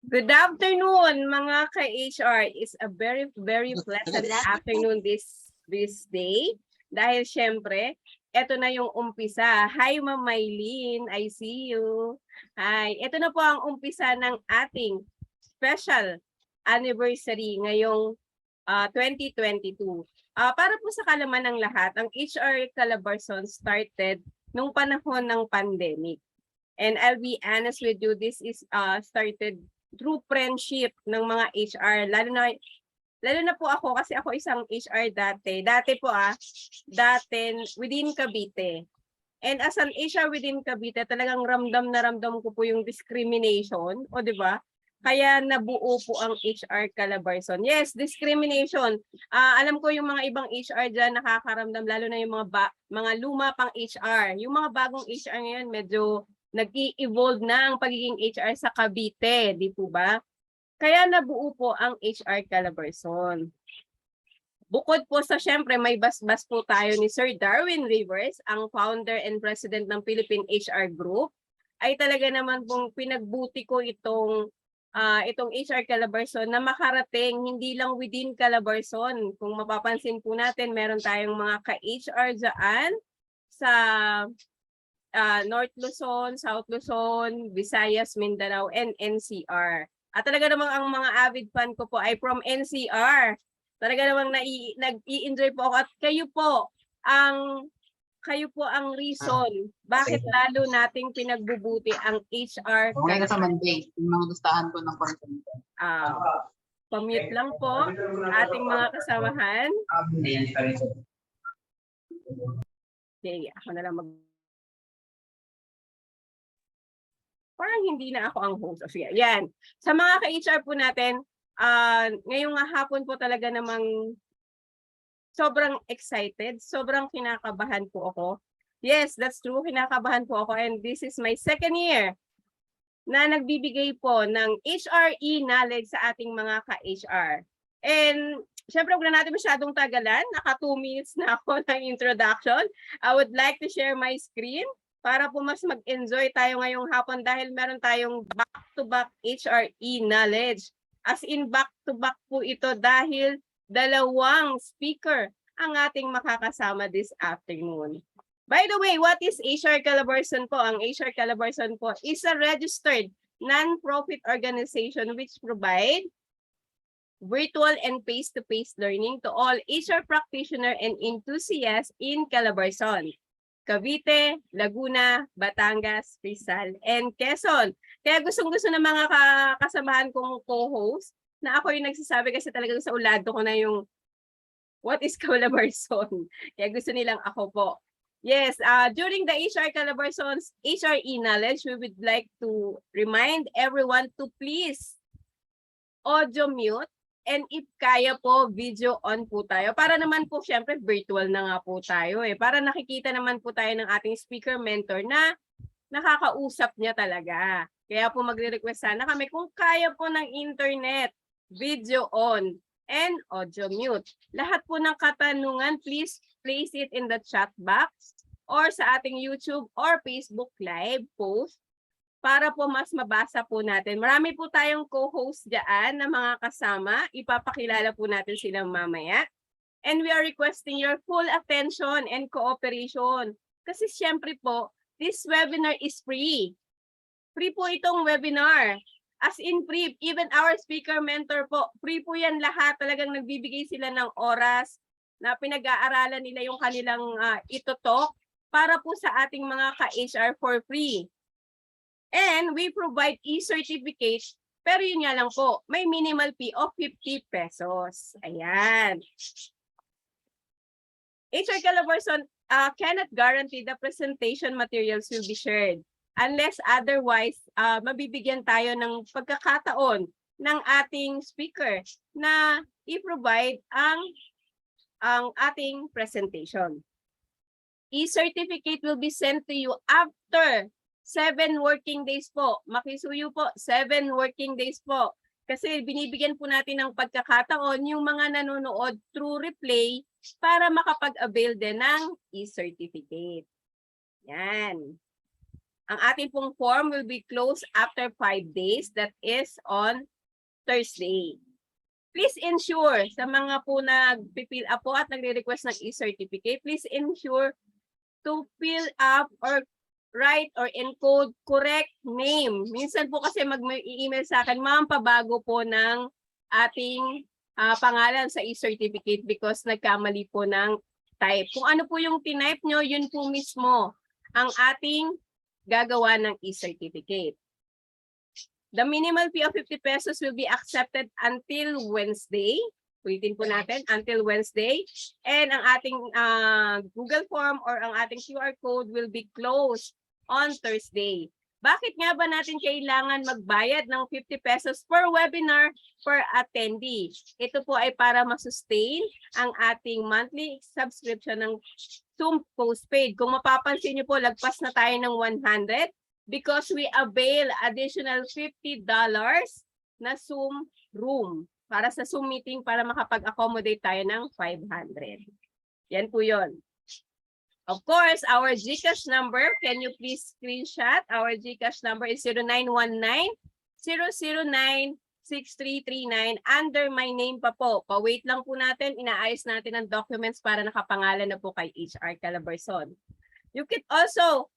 Good afternoon, mga ka-HR. It's a very pleasant afternoon this day. Dahil syempre, eto na yung umpisa. Hi, Ma'am Maylene. I see you. Hi. Ito na po ang umpisa ng ating special anniversary ngayong 2022. Para po sa kalaman ng lahat, ang HR Calabarzon started nung panahon ng pandemic. And I'll be honest with you, this is started through friendship ng mga HR. Lalo na po ako kasi ako isang HR dati. Dati within Cavite. And as an HR within Cavite, talagang ramdam na ramdam ko po yung discrimination, o di ba? Kaya nabuo po ang HR Calabarzon. Yes, discrimination. Alam ko yung mga ibang HR dyan nakakaramdam, lalo na yung mga luma pang HR. Yung mga bagong HR ngayon, medyo nag-i-evolve na ang pagiging HR sa Cavite, di po ba? Kaya nabuo po ang HR Calabarzon. Bukod po sa syempre may basbas po tayo ni Sir Darwin Rivers, ang founder and president ng Philippine HR Group, ay talaga naman pong pinagbuti ko itong HR Calabarzon na makarating hindi lang within Calabarzon. Kung mapapansin po natin, meron tayong mga ka-HR dyan sa North Luzon, South Luzon, Visayas, Mindanao, and NCR. At talaga namang ang mga avid fan ko po ay from NCR. Talaga namang nag-i-enjoy po ako at kayo po ang reason bakit lalo nating pinagbubuti ang HR. Ngayon sa Monday, yung mga gustahan ko ng content. Pamute lang po ating mga kasamahan. Okay, ako na lang parang hindi na ako ang host. Sige, yan. Sa mga ka-HR po natin, ngayong hapon po talaga namang sobrang excited, sobrang kinakabahan po ako. Yes, that's true, kinakabahan po ako and this is my second year na nagbibigay po ng HRE knowledge sa ating mga ka-HR. And syempre, huwag na natin masyadong tagalan, naka 2 minutes na ako ng introduction. I would like to share my screen para po mas mag-enjoy tayo ngayong hapon dahil meron tayong back-to-back HRE knowledge. As in back-to-back po ito dahil dalawang speaker ang ating makakasama this afternoon. By the way, what is HR Calabarzon po? Ang HR Calabarzon po is a registered non-profit organization which provide virtual and face-to-face learning to all HR practitioners and enthusiasts in Calabarzon, Cavite, Laguna, Batangas, Rizal, and Quezon. Kaya gustong-gusto ng mga kasamahan kong co-host na ako yung nagsasabi kasi talagang sa ulado ko na yung what is Calabarzon. Kaya gusto nilang ako po. Yes, during the HR Calabarzon's HRE knowledge, we would like to remind everyone to please audio mute. And if kaya po, video on po tayo. Para naman po, syempre, virtual na nga po tayo eh. Para nakikita naman po tayo ng ating speaker mentor na nakakausap niya talaga. Kaya po magre-request sana kami kung kaya po ng internet, video on, and audio mute. Lahat po ng katanungan, please place it in the chat box or sa ating YouTube or Facebook live post para po mas mabasa po natin. Marami po tayong co-host dyan na mga kasama. Ipapakilala po natin silang mamaya. And we are requesting your full attention and cooperation. Kasi syempre po, this webinar is free. Free po itong webinar. As in free, even our speaker mentor po, free po yan lahat. Talagang nagbibigay sila ng oras na pinag-aaralan nila yung kanilang itutok para po sa ating mga ka-HR for free. And we provide e-certificates, pero yun nga lang po, may minimal fee of 50 pesos. Ayan. HR Calabarzon cannot guarantee the presentation materials will be shared unless otherwise mabibigyan tayo ng pagkakataon ng ating speaker na i-provide ang ating presentation. E-certificate will be sent to you after 7 working days po. Makisuyo po, 7 working days po. Kasi binibigyan po natin ng pagkakataon yung mga nanonood through replay para makapag-avail din ng e-certificate. Yan. Ang ating pong form will be closed after 5 days. That is on Thursday. Please ensure sa mga po nag-fill up po at nagre-request ng e-certificate, please ensure to fill up or write or encode correct name. Minsan po kasi mag-email sa akin, ma'am, pabago po ng ating pangalan sa e-certificate because nagkamali po ng type. Kung ano po yung tinype nyo, yun po mismo ang ating gagawa ng e-certificate. The minimal fee of 50 pesos will be accepted until Wednesday. Ulitin po natin, until Wednesday. And ang ating Google form or ang ating QR code will be closed on Thursday. Bakit nga ba natin kailangan magbayad ng 50 pesos per webinar per attendee? Ito po ay para masustain ang ating monthly subscription ng Zoom postpaid. Kung mapapansin niyo po, lagpas na tayo ng 100 because we avail additional $50 na Zoom room para sa Zoom meeting para makapag-accommodate tayo ng 500. Yan po yun. Of course, our GCash number, can you please screenshot? Our GCash number is 0919-009-6339 under my name pa po. Pa-wait lang po natin, inaayos natin ang documents para nakapangalan na po kay HR Calabarzon. You can also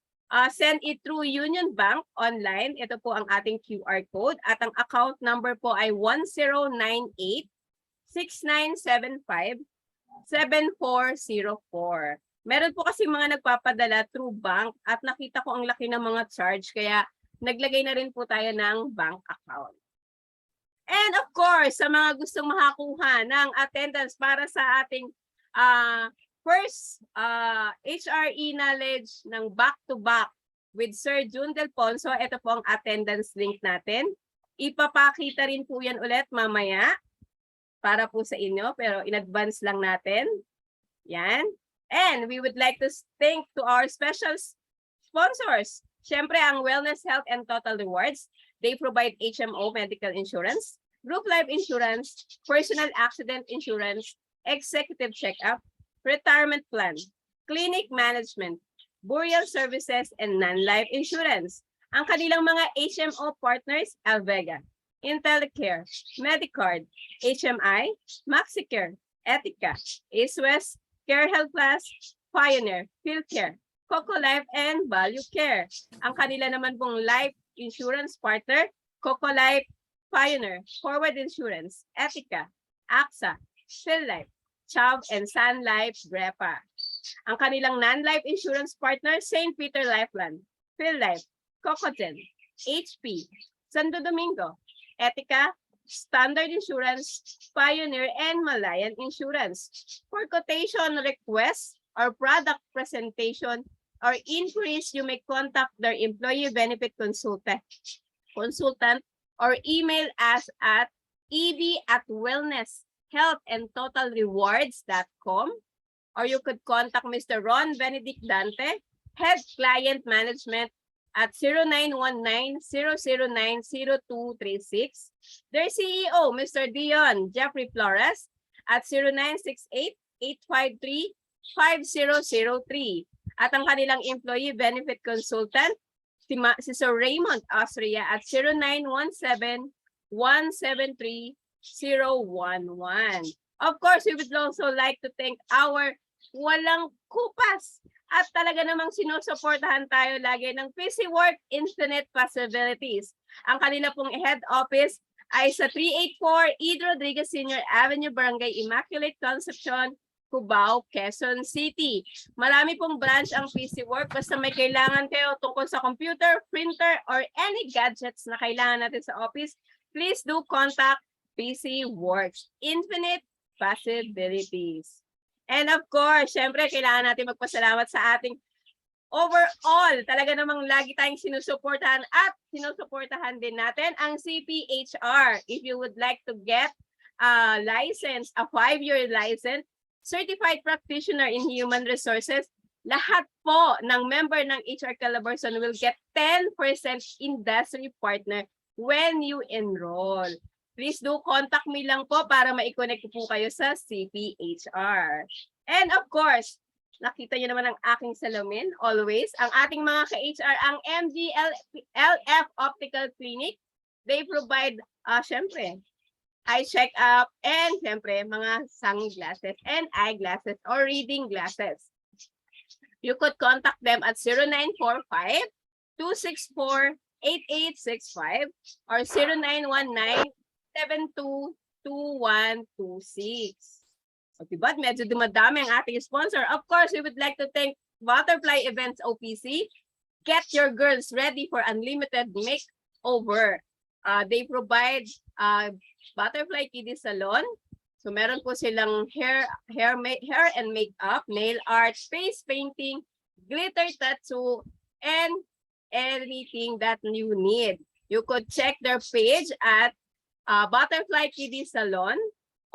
send it through Union Bank online. Ito po ang ating QR code at ang account number po ay 1098-6975-7404. Meron po kasi mga nagpapadala through bank at nakita ko ang laki ng mga charge kaya naglagay na rin po tayo ng bank account. And of course, sa mga gustong makakuha ng attendance para sa ating first HRE knowledge ng back-to-back with Sir Jhun Del Ponso, ito po ang attendance link natin. Ipapakita rin po yan ulit mamaya para po sa inyo, pero in advance lang natin. Yan. And we would like to thank to our special sponsors. Siyempre, ang Wellness, Health, and Total Rewards. They provide HMO medical insurance, group life insurance, personal accident insurance, executive checkup, retirement plan, clinic management, burial services, and non-life insurance. Ang kanilang mga HMO partners, Alvega, Intellicare, Medicard, HMI, MaxiCare, Etica, AceWest, Care Health Plus, Pioneer, PhilCare, Coco Life, and Value Care. Ang kanila naman pong life insurance partner, Coco Life, Pioneer, Forward Insurance, Etica, AXA, PhilLife, Chubb, and Sun Life, Grepa. Ang kanilang non-life insurance partner, St. Peter Lifeline, PhilLife, Cocogen, HP, Santo Domingo, Etica, Standard Insurance, Pioneer, and Malayan Insurance. For quotation requests or product presentation or inquiries, you may contact their employee benefit consultant or email us at eb@wellnesshealthandtotalrewards.com, or you could contact Mr. Ron Benedict Dante, Head Client Management at 0919-009-0236. Their CEO, Mr. Dion Jeffrey Flores, at 0968-853-5003. At ang kanilang employee benefit consultant, si Sir Raymond Austria at 0917-173-011. Of course, we would also like to thank our walang kupas at talaga namang sinusuportahan tayo lagi ng PC Work Infinite Possibilities. Ang kanila pong head office ay sa 384 E. Rodriguez Sr. Avenue, Barangay Immaculate Concepcion, Cubao, Quezon City. Marami pong branch ang PC Work. Basta may kailangan kayo tungkol sa computer, printer, or any gadgets na kailangan natin sa office, please do contact PC Works. Infinite Possibilities. And of course, syempre, kailangan natin magpasalamat sa ating overall. Talaga namang lagi tayong sinusuportahan at sinusuportahan din natin ang CPHR. If you would like to get a license, a 5-year license, certified practitioner in human resources, lahat po ng member ng HR Calabarzon will get 10% industry partner when you enroll. Please do contact me lang po para ma-connect po kayo sa CPHR. And of course, Nakita niyo naman ang aking salamin, always. Ang ating mga ka-HR, ang MGLF Optical Clinic, they provide, syempre, eye check-up, and syempre, mga sunglasses and eyeglasses or reading glasses. You could contact them at 0945-264-8865 or 0919-722126. O diba, medyo dumadami ang ating sponsor. Of course, we would like to thank Butterfly Events OPC. Get your girls ready for unlimited makeover. They provide Butterfly Kiddie Salon. So meron po silang hair and makeup, nail art, face painting, glitter tattoo, and anything that you need. You could check their page at Butterfly Kiddie Salon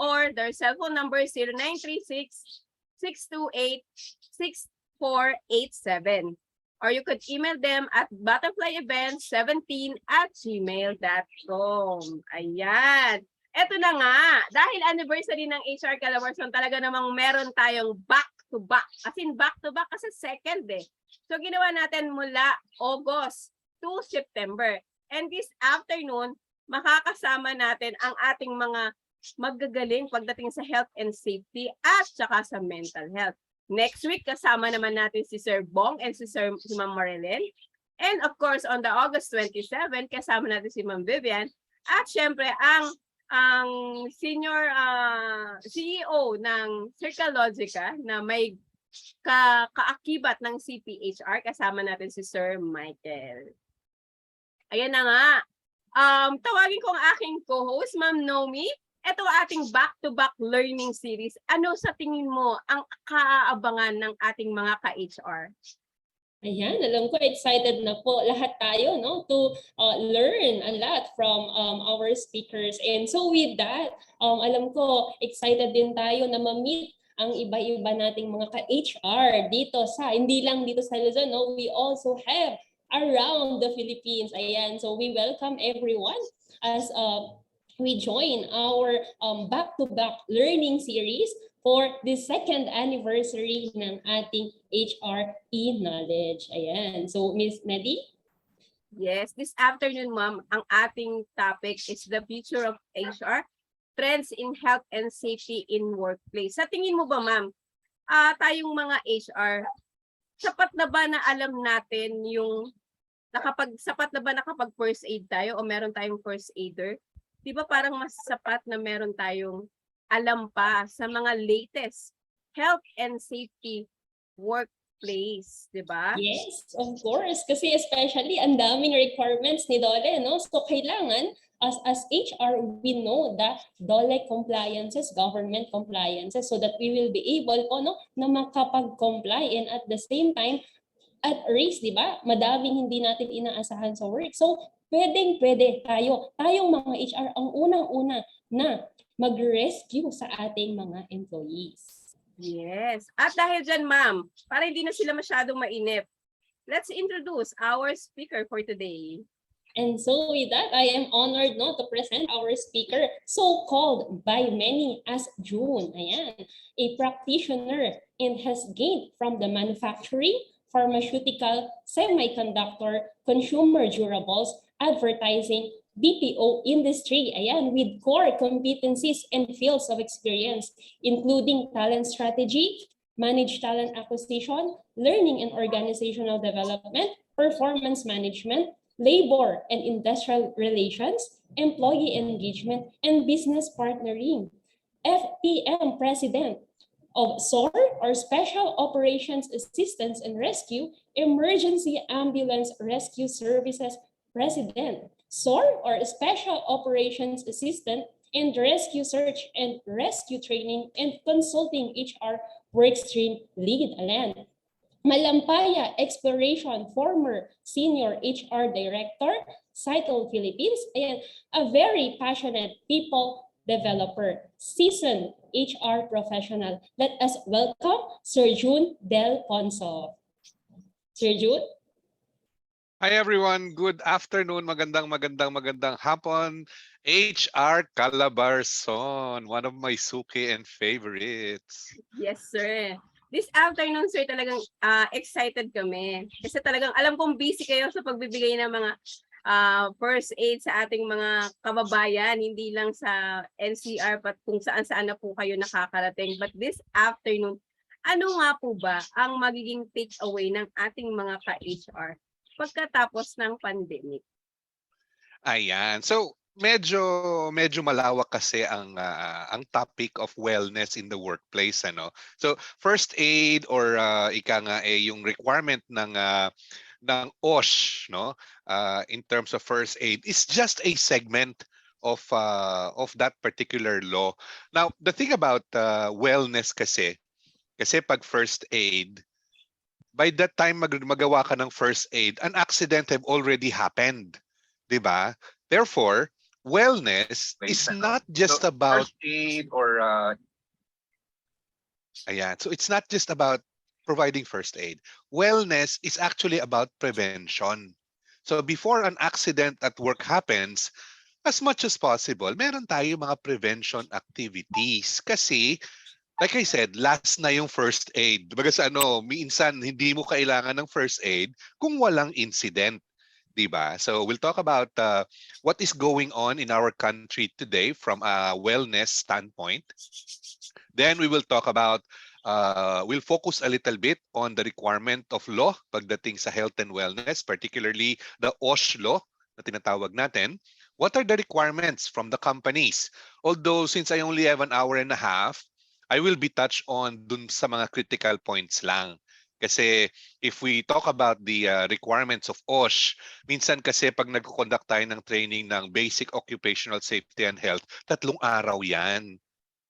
or their cell phone number is 0936-628-6487. Or you could email them at butterflyevents17@gmail.com. Ayan. Eto na nga, dahil anniversary ng HR Calabarzon, talaga namang meron tayong back-to-back. As in back-to-back kasi second eh. So ginawa natin mula August to September. And this afternoon, makakasama natin ang ating mga magagaling pagdating sa health and safety at saka sa mental health. Next week, kasama naman natin si Sir Bong and si Ma'am Marilyn. And of course, on the August 27, kasama natin si Ma'am Vivian. At syempre, ang senior CEO ng Circalogica na may kaakibat ng CPHR, kasama natin si Sir Michael. Ayan na nga. Tawagin ko ang aking co-host, Ma'am Nomi. Ito ating back-to-back learning series. Ano sa tingin mo ang kaaabangan ng ating mga ka-HR? Ayan, alam ko excited na po lahat tayo to learn a lot from our speakers. And so with that, alam ko excited din tayo na ma-meet ang iba-iba nating mga ka-HR dito hindi lang dito sa Luzon, we also have around the Philippines. Ayan, so we welcome everyone as we join our back-to-back learning series for the second anniversary ng ating HR e-knowledge. Ayan. So, Miss Nedy? Yes, this afternoon, ma'am, ang ating topic is the future of HR, trends in health and safety in workplace. Sa tingin mo ba, ma'am, tayong mga HR, sapat na ba na alam natin yung sapat na ba nakapag first aid tayo o meron tayong first aider? Di ba parang mas sapat na meron tayong alam pa sa mga latest health and safety workplace, di ba? Yes, of course. Kasi especially ang daming requirements ni DOLE, So kailangan, as HR, we know the DOLE compliances, government compliances, so that we will be able na makapag-comply and at the same time, at risk, di ba? Madaming hindi natin inaasahan sa work. So, pwede tayong mga HR ang unang-una na mag-rescue sa ating mga employees. Yes. At dahil dyan, ma'am, para hindi na sila masyadong mainip, let's introduce our speaker for today. And so with that, I am honored to present our speaker, so-called by many as Jhun. Ayan, a practitioner and has gained from the manufacturing, pharmaceutical, semiconductor, consumer durables, advertising, BPO industry, ayan, with core competencies and fields of experience, including talent strategy, managed talent acquisition, learning and organizational development, performance management, labor and industrial relations, employee engagement, and business partnering. FPM President of SOAR, or Special Operations Assistance and Rescue, Emergency Ambulance Rescue Services President. SOAR, or Special Operations Assistant and Rescue Search and Rescue Training and Consulting HR Workstream Lead. Alan. Malampaya Exploration, former Senior HR Director, Cycle Philippines, and a very passionate people developer, seasoned HR professional. Let us welcome Sir Jhun Del Ponso. Sir Jhun? Hi everyone, good afternoon, magandang hapon. HR Calabarzon, one of my suki and favorites. Yes, sir. this afternoon, sir, talagang excited kami. Kasi talagang alam kong busy kayo sa pagbibigay ng mga first aid sa ating mga kababayan, hindi lang sa NCR, but kung saan-saan na po kayo nakakarating. But this afternoon, ano nga po ba ang magiging takeaway ng ating mga ka-HR pagkatapos ng pandemic? Ayan. So medyo malawak kasi ang topic of wellness in the workplace, ano. So first aid or ika nga yung requirement ng OSH, no, in terms of first aid is just a segment of that particular law. Now, the thing about wellness kasi pag first aid, by that time magawa ka ng first aid, an accident have already happened, 'di ba? Therefore, wellness is not just about First aid or ayan. So it's not just about providing first aid. Wellness is actually about prevention. So before an accident at work happens, as much as possible, meron tayo mga prevention activities. Kasi, like I said, last na yung first aid. Baga sa ano, minsan hindi mo kailangan ng first aid kung walang incident. Diba? So we'll talk about what is going on in our country today from a wellness standpoint. Then we will talk about, we'll focus a little bit on the requirement of law pagdating sa health and wellness, particularly the OSH law na tinatawag natin. What are the requirements from the companies? Although since I only have an hour and a half, I will be touched on dun sa mga critical points lang. Kasi if we talk about the requirements of OSH, minsan kasi pag nag-conduct tayo ng training ng basic occupational safety and health, 3 araw yan.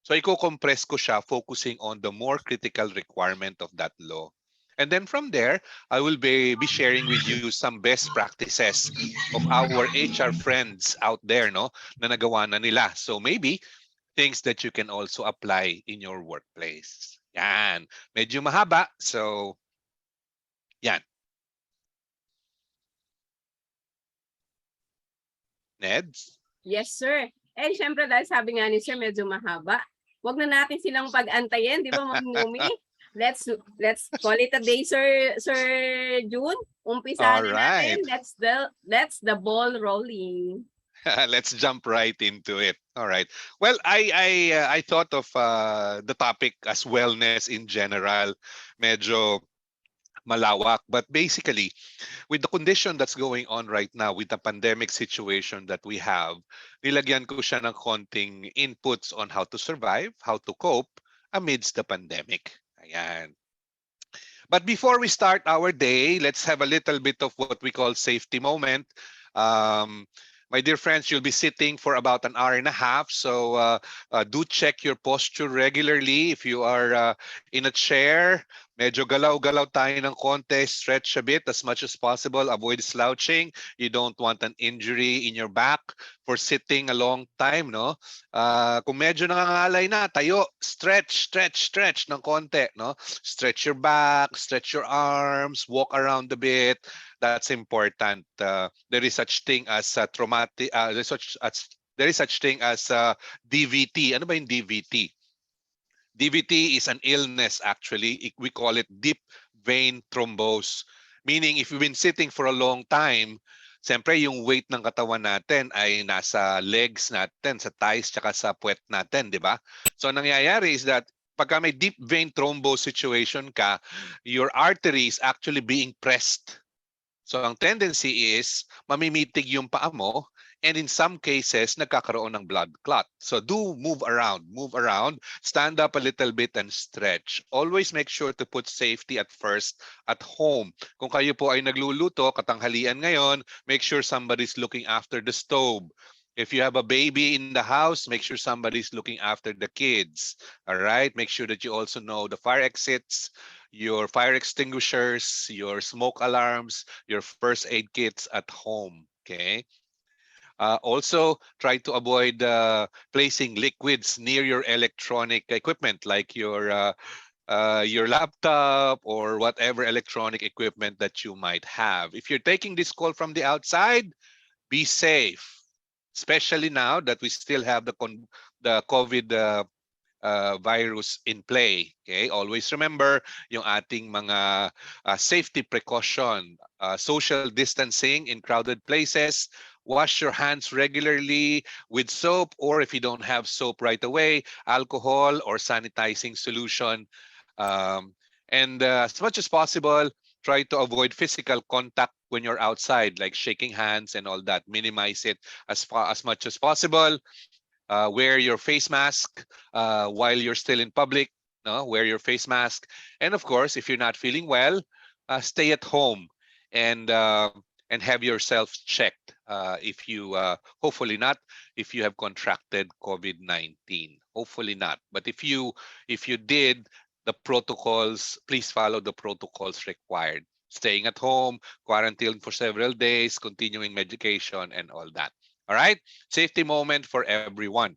So i-compress ko siya focusing on the more critical requirement of that law. And then from there, I will be sharing with you some best practices of our HR friends out there, no, na nagawa na nila. So maybe things that you can also apply in your workplace. Yan. Medyo mahaba. So, yan. Neds? Yes, sir. And syempre dahil sabi nga ni sir, medyo mahaba. Wag na natin silang pag-antayin, di ba, Ma'am Numi? Let's call it a day, Sir June. Umpisahan All na right. natin. Let's the ball rolling. Let's jump right into it. All right. Well, I thought of the topic as wellness in general. Medyo malawak, but basically with the condition that's going on right now, with the pandemic situation that we have, nilagyan ko siya ng konting inputs on how to survive, how to cope amidst the pandemic. Ayan. But before we start our day, let's have a little bit of what we call safety moment. My dear friends, you'll be sitting for about an hour and a half. So do check your posture regularly. If you are in a chair, medyo galaw-galaw tayo ng konti, stretch a bit as much as possible. Avoid slouching. You don't want an injury in your back for sitting a long time, no? Kung medyo nangangalay na, tayo, stretch ng konti, no? Stretch your back, stretch your arms, walk around a bit. That's important. There is such thing as traumatic. There is such thing as DVT. Ano ba yung DVT? DVT is an illness actually. We call it deep vein thrombose. Meaning if you've been sitting for a long time, siyempre yung weight ng katawan natin ay nasa legs natin, sa thighs, tsaka sa puwet natin, di ba? So nangyayari is that pagka may deep vein thrombose situation ka, your artery is actually being pressed. So ang tendency is mamimitig yung paa mo, and in some cases nagkakaroon ng blood clot. So do move around, stand up a little bit and stretch. Always make sure to put safety at first at home. Kung kayo po ay nagluluto, katanghalian ngayon, make sure somebody's looking after the stove. If you have a baby in the house, make sure somebody's looking after the kids. All right? Make sure that you also know the fire exits, your fire extinguishers, your smoke alarms, your first aid kits at home. Okay. Also, try to avoid placing liquids near your electronic equipment, like your laptop or whatever electronic equipment that you might have. If you're taking this call from the outside, be safe, especially now that we still have the COVID virus in play. Okay? Always remember yung ating mga safety precaution, social distancing in crowded places, wash your hands regularly with soap, or if you don't have soap right away, alcohol or sanitizing solution. Um, and as much as possible, try to avoid physical contact when you're outside, like shaking hands and all that. Minimize it as much as possible. Wear your face mask while you're still in public. No, wear your face mask, and of course, if you're not feeling well, stay at home and uh, and have yourself checked. If you hopefully not, if you have contracted COVID-19, hopefully not. But if you did, the protocols, please follow the protocols required. Staying at home, quarantine for several days, continuing medication, and all that. All right. Safety moment for everyone.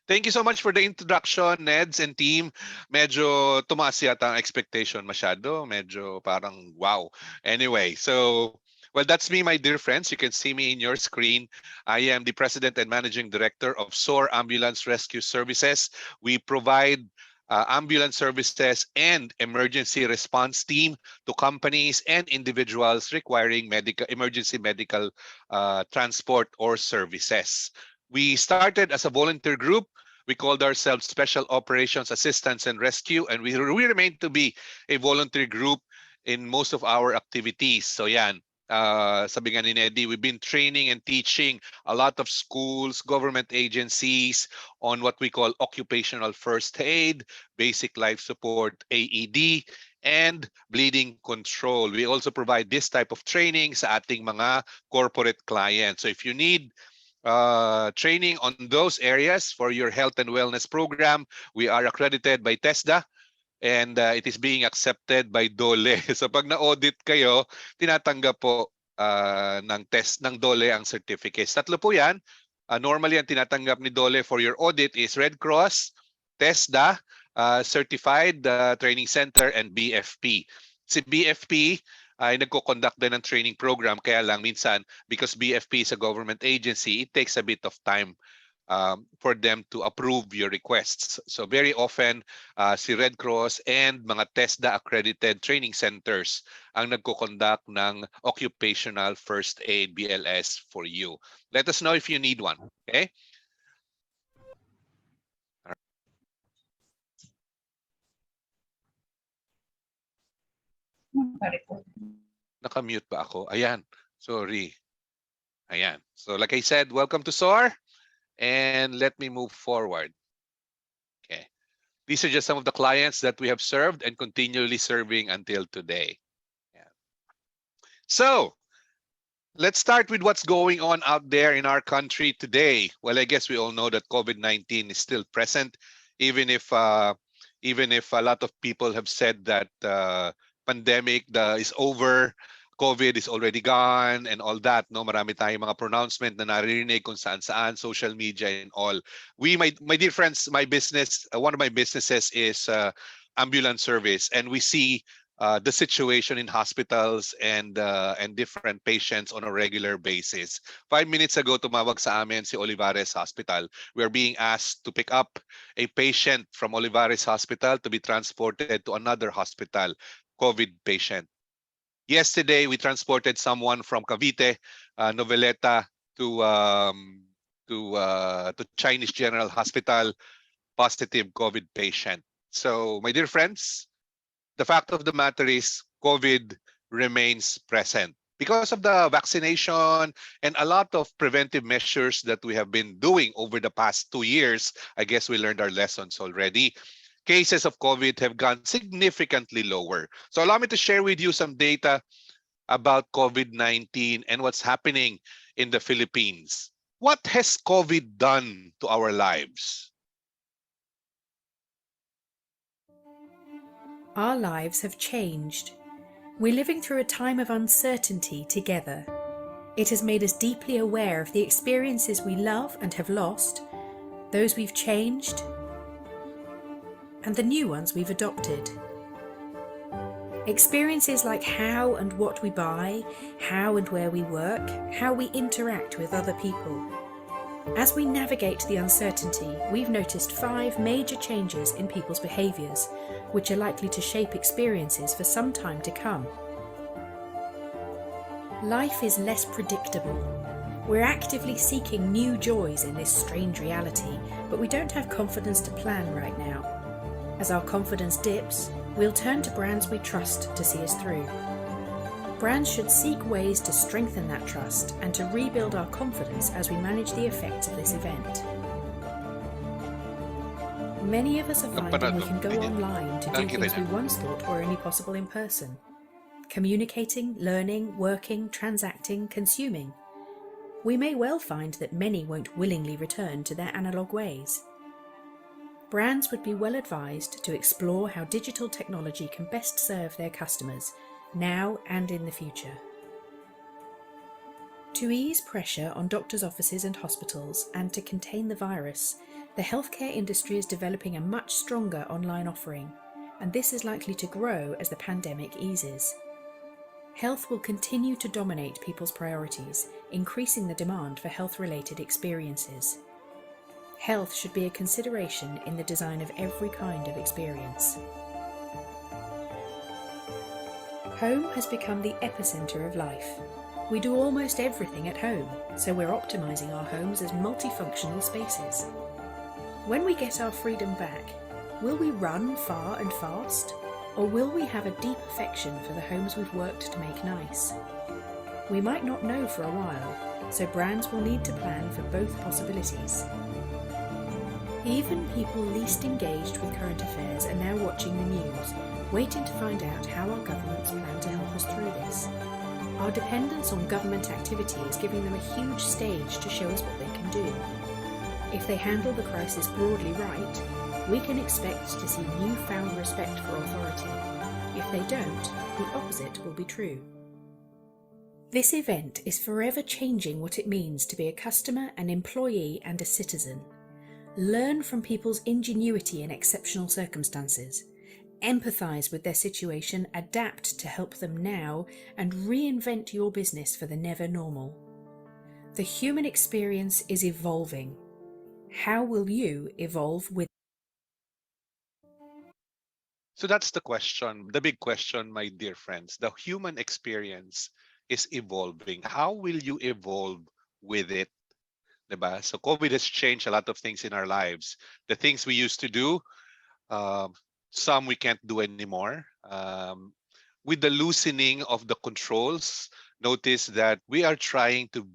Thank you so much for the introduction, Neds and team. Medyo tumaas yata ang expectation masyado. Medyo parang wow. Anyway, so, well, that's me, my dear friends. You can see me in your screen. I am the President and Managing Director of SOAR Ambulance Rescue Services. We provide ambulance services and emergency response team to companies and individuals requiring emergency medical transport or services. We started as a volunteer group. We called ourselves Special Operations Assistance and Rescue, and we remain to be a volunteer group in most of our activities. So yan, sabi nga ni Neddy, we've been training and teaching a lot of schools, government agencies on what we call occupational first aid, basic life support, AED, and bleeding control. We also provide this type of training sa ating mga corporate clients. So if you need training on those areas for your health and wellness program, we are accredited by TESDA, and it is being accepted by DOLE. So pag na-audit kayo, tinatanggap po ng DOLE ang certificates. Tatlo po yan. Normally, ang tinatanggap ni DOLE for your audit is Red Cross, TESDA, Certified Training Center, and BFP. Si BFP ay nagko-conduct din ng training program, kaya lang minsan, because BFP is a government agency, it takes a bit of time for them to approve your requests. So very often, si Red Cross and mga TESDA accredited training centers ang nagko-conduct ng occupational first aid BLS for you. Let us know if you need one, okay? Naka-mute ba ako? Ayan. Sorry. Ayan. So like I said, welcome to SOAR. And let me move forward. Okay. These are just some of the clients that we have served and continually serving until today. Yeah. So let's start with what's going on out there in our country today. Well, I guess we all know that COVID-19 is still present, even if a lot of people have said that pandemic is over, COVID is already gone, and all that. No, marami tayong mga pronouncement na naririnig kung saan-saan, social media and all. My dear friends, my business, one of my businesses is ambulance service, and we see the situation in hospitals and different patients on a regular basis. 5 minutes ago, tumawag sa amin si Olivares Hospital. We are being asked to pick up a patient from Olivares Hospital to be transported to another hospital, COVID patient. Yesterday, we transported someone from Cavite, Noveleta, to Chinese General Hospital, positive COVID patient. So, my dear friends, the fact of the matter is COVID remains present. Because of the vaccination and a lot of preventive measures that we have been doing over the past 2 years, I guess we learned our lessons already. Cases of COVID have gone significantly lower. So allow me to share with you some data about COVID-19 and what's happening in the Philippines. What has COVID done to our lives? Our lives have changed. We're living through a time of uncertainty together. It has made us deeply aware of the experiences we love and have lost, those we've changed, and the new ones we've adopted. Experiences like how and what we buy, how and where we work, how we interact with other people. As we navigate the uncertainty, we've noticed 5 major changes in people's behaviours, which are likely to shape experiences for some time to come. Life is less predictable. We're actively seeking new joys in this strange reality, but we don't have confidence to plan right now. As our confidence dips, we'll turn to brands we trust to see us through. Brands should seek ways to strengthen that trust and to rebuild our confidence as we manage the effects of this event. Many of us are finding we can go online to do things we once thought were only possible in person. Communicating, learning, working, transacting, consuming. We may well find that many won't willingly return to their analogue ways. Brands would be well advised to explore how digital technology can best serve their customers, now and in the future. To ease pressure on doctors' offices and hospitals and to contain the virus, the healthcare industry is developing a much stronger online offering, and this is likely to grow as the pandemic eases. Health will continue to dominate people's priorities, increasing the demand for health-related experiences. Health should be a consideration in the design of every kind of experience. Home has become the epicenter of life. We do almost everything at home, so we're optimizing our homes as multifunctional spaces. When we get our freedom back, will we run far and fast? Or will we have a deep affection for the homes we've worked to make nice? We might not know for a while, so brands will need to plan for both possibilities. Even people least engaged with current affairs are now watching the news, waiting to find out how our governments plan to help us through this. Our dependence on government activity is giving them a huge stage to show us what they can do. If they handle the crisis broadly right, we can expect to see newfound respect for authority. If they don't, the opposite will be true. This event is forever changing what it means to be a customer, an employee, and a citizen. Learn from people's ingenuity in exceptional circumstances. Empathise with their situation, adapt to help them now, and reinvent your business for the never normal. The human experience is evolving. How will you evolve with? So that's the question, the big question, my dear friends. The human experience is evolving. How will you evolve with it? Diba? So COVID has changed a lot of things in our lives. The things we used to do, um, some we can't do anymore. With the loosening of the controls, notice that we are trying to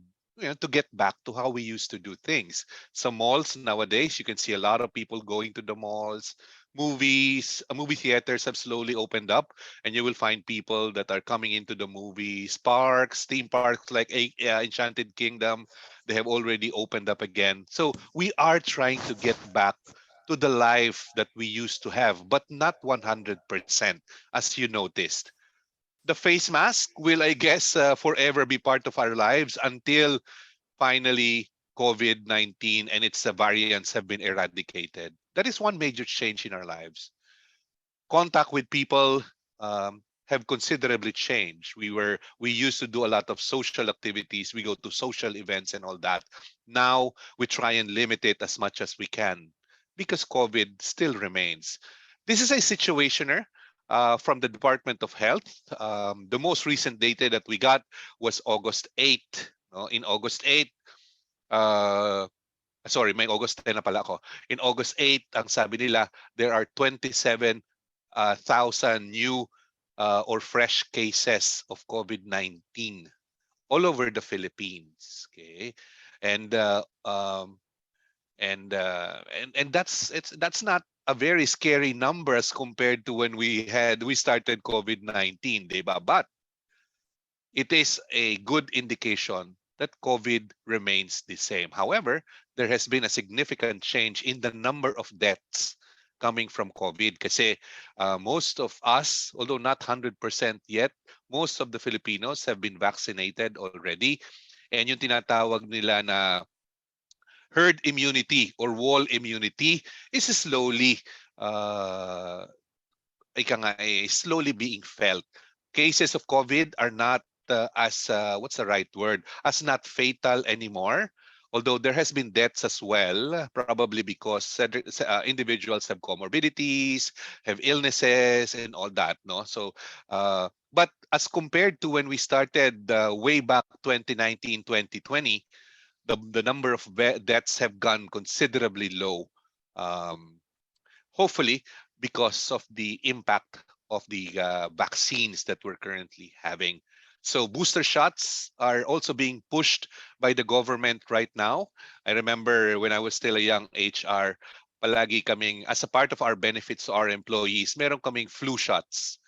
to get back to how we used to do things. Some malls nowadays, you can see a lot of people going to the malls. Movie theaters have slowly opened up, and you will find people that are coming into the movies. Parks, theme parks like Enchanted Kingdom, they have already opened up again. So we are trying to get back to the life that we used to have, but not 100%, as you noticed. The face mask will, I guess, forever be part of our lives until finally COVID-19 and its variants have been eradicated. That is one major change in our lives. Contact with people have considerably changed. We used to do a lot of social activities. We go to social events and all that. Now we try and limit it as much as we can because COVID still remains. This is a situationer from the Department of Health. The most recent data that we got was August 8th. No? In August 8th, sorry, may August 10 na pala ako. In August 8th, ang sabi nila, there are 27,000 new or fresh cases of COVID-19 all over the Philippines. Okay, and that's not a very scary number as compared to when we started COVID-19, diba? But it is a good indication that COVID remains the same. However, there has been a significant change in the number of deaths coming from COVID. Kasi most of us, although not 100% yet, most of the Filipinos have been vaccinated already. And yung tinatawag nila na herd immunity or wall immunity is slowly slowly being felt. Cases of COVID are not as what's the right word? As not fatal anymore. Although there has been deaths as well, probably because individuals have comorbidities, have illnesses, and all that. No, so but as compared to when we started way back 2019, 2020, the number of deaths have gone considerably low. Um, Hopefully because of the impact of the vaccines that we're currently having. So booster shots are also being pushed by the government right now. I remember when I was still a young HR, palagi kaming, as a part of our benefits to our employees, meron kaming flu shots.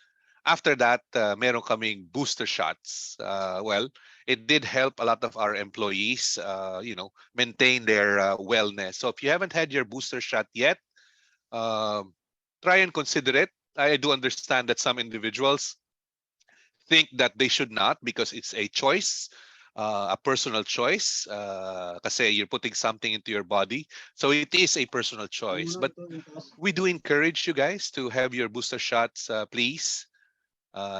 After that, meron kaming booster shots. Well, it did help a lot of our employees, maintain their wellness. So if you haven't had your booster shot yet, um, try and consider it. I do understand that some individuals think that they should not because it's a choice, a personal choice. Kasi you're putting something into your body. So it is a personal choice. But we do encourage you guys to have your booster shots, please,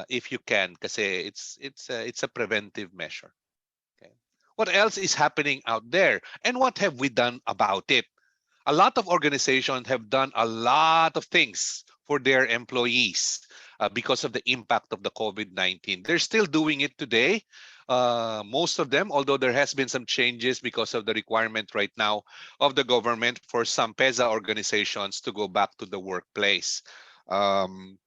if you can, kasi it's a preventive measure. Okay. What else is happening out there, and what have we done about it? A lot of organizations have done a lot of things for their employees because of the impact of the COVID-19. They're still doing it today. Most of them, although there has been some changes because of the requirement right now of the government for some PESA organizations to go back to the workplace. Um,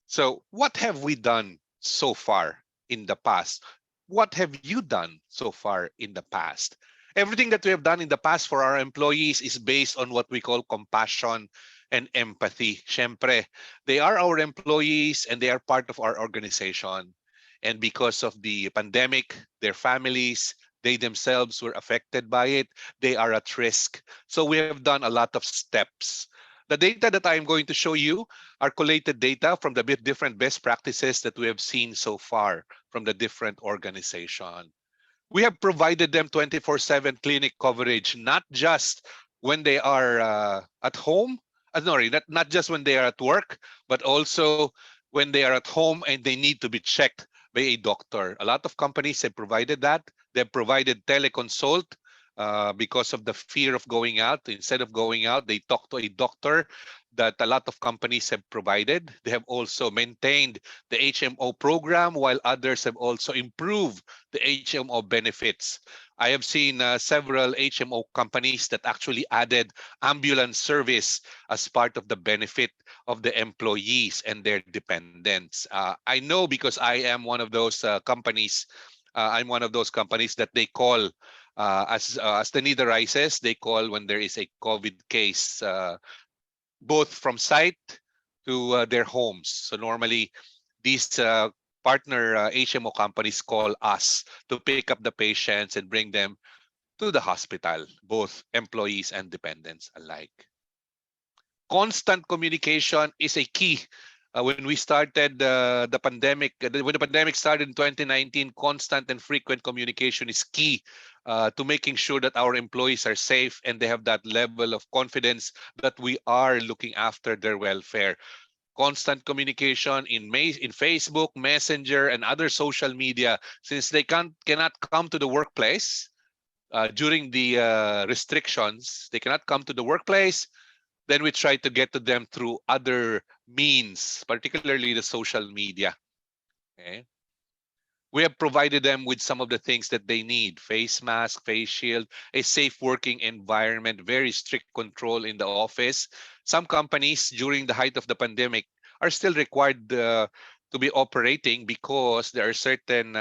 so what have we done so far in the past? What have you done so far in the past? Everything that we have done in the past for our employees is based on what we call compassion and empathy. Siyempre, they are our employees and they are part of our organization. And because of the pandemic, their families, they themselves were affected by it. They are at risk. So we have done a lot of steps. The data that I am going to show you are collated data from the different best practices that we have seen so far from the different organizations. We have provided them 24/7 clinic coverage, not just when they are at home, sorry, not just when they are at work, but also when they are at home and they need to be checked by a doctor. A lot of companies have provided that. They've provided teleconsult because of the fear of going out. Instead of going out, they talk to a doctor that a lot of companies have provided. They have also maintained the HMO program, while others have also improved the HMO benefits. I have seen several HMO companies that actually added ambulance service as part of the benefit of the employees and their dependents. I know because I am one of those companies. I'm one of those companies that they call as the need arises. They call when there is a COVID case, both from site to their homes. So normally, these partner HMO companies call us to pick up the patients and bring them to the hospital, both employees and dependents alike. Constant communication is a key. When we started the pandemic, when the pandemic started in 2019, constant and frequent communication is key to making sure that our employees are safe and they have that level of confidence that we are looking after their welfare. Constant communication in Facebook, Messenger, and other social media, since they cannot come to the workplace during the restrictions. They cannot come to the workplace. Then we try to get to them through other means, particularly the social media. Okay. We have provided them with some of the things that they need: face mask, face shield, a safe working environment, very strict control in the office. Some companies during the height of the pandemic are still required to be operating because there are certain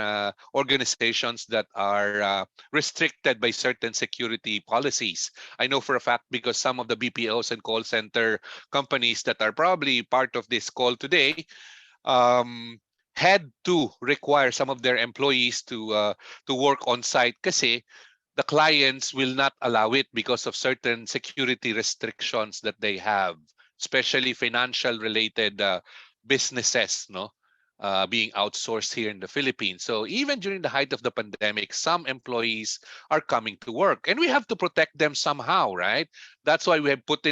organizations that are restricted by certain security policies. I know for a fact because some of the BPOs and call center companies that are probably part of this call today um, had to require some of their employees to work on site kasi the clients will not allow it because of certain security restrictions that they have, especially financial related businesses, no, being outsourced here in the Philippines. So even during the height of the pandemic, some employees are coming to work, and we have to protect them somehow, right? That's why we have put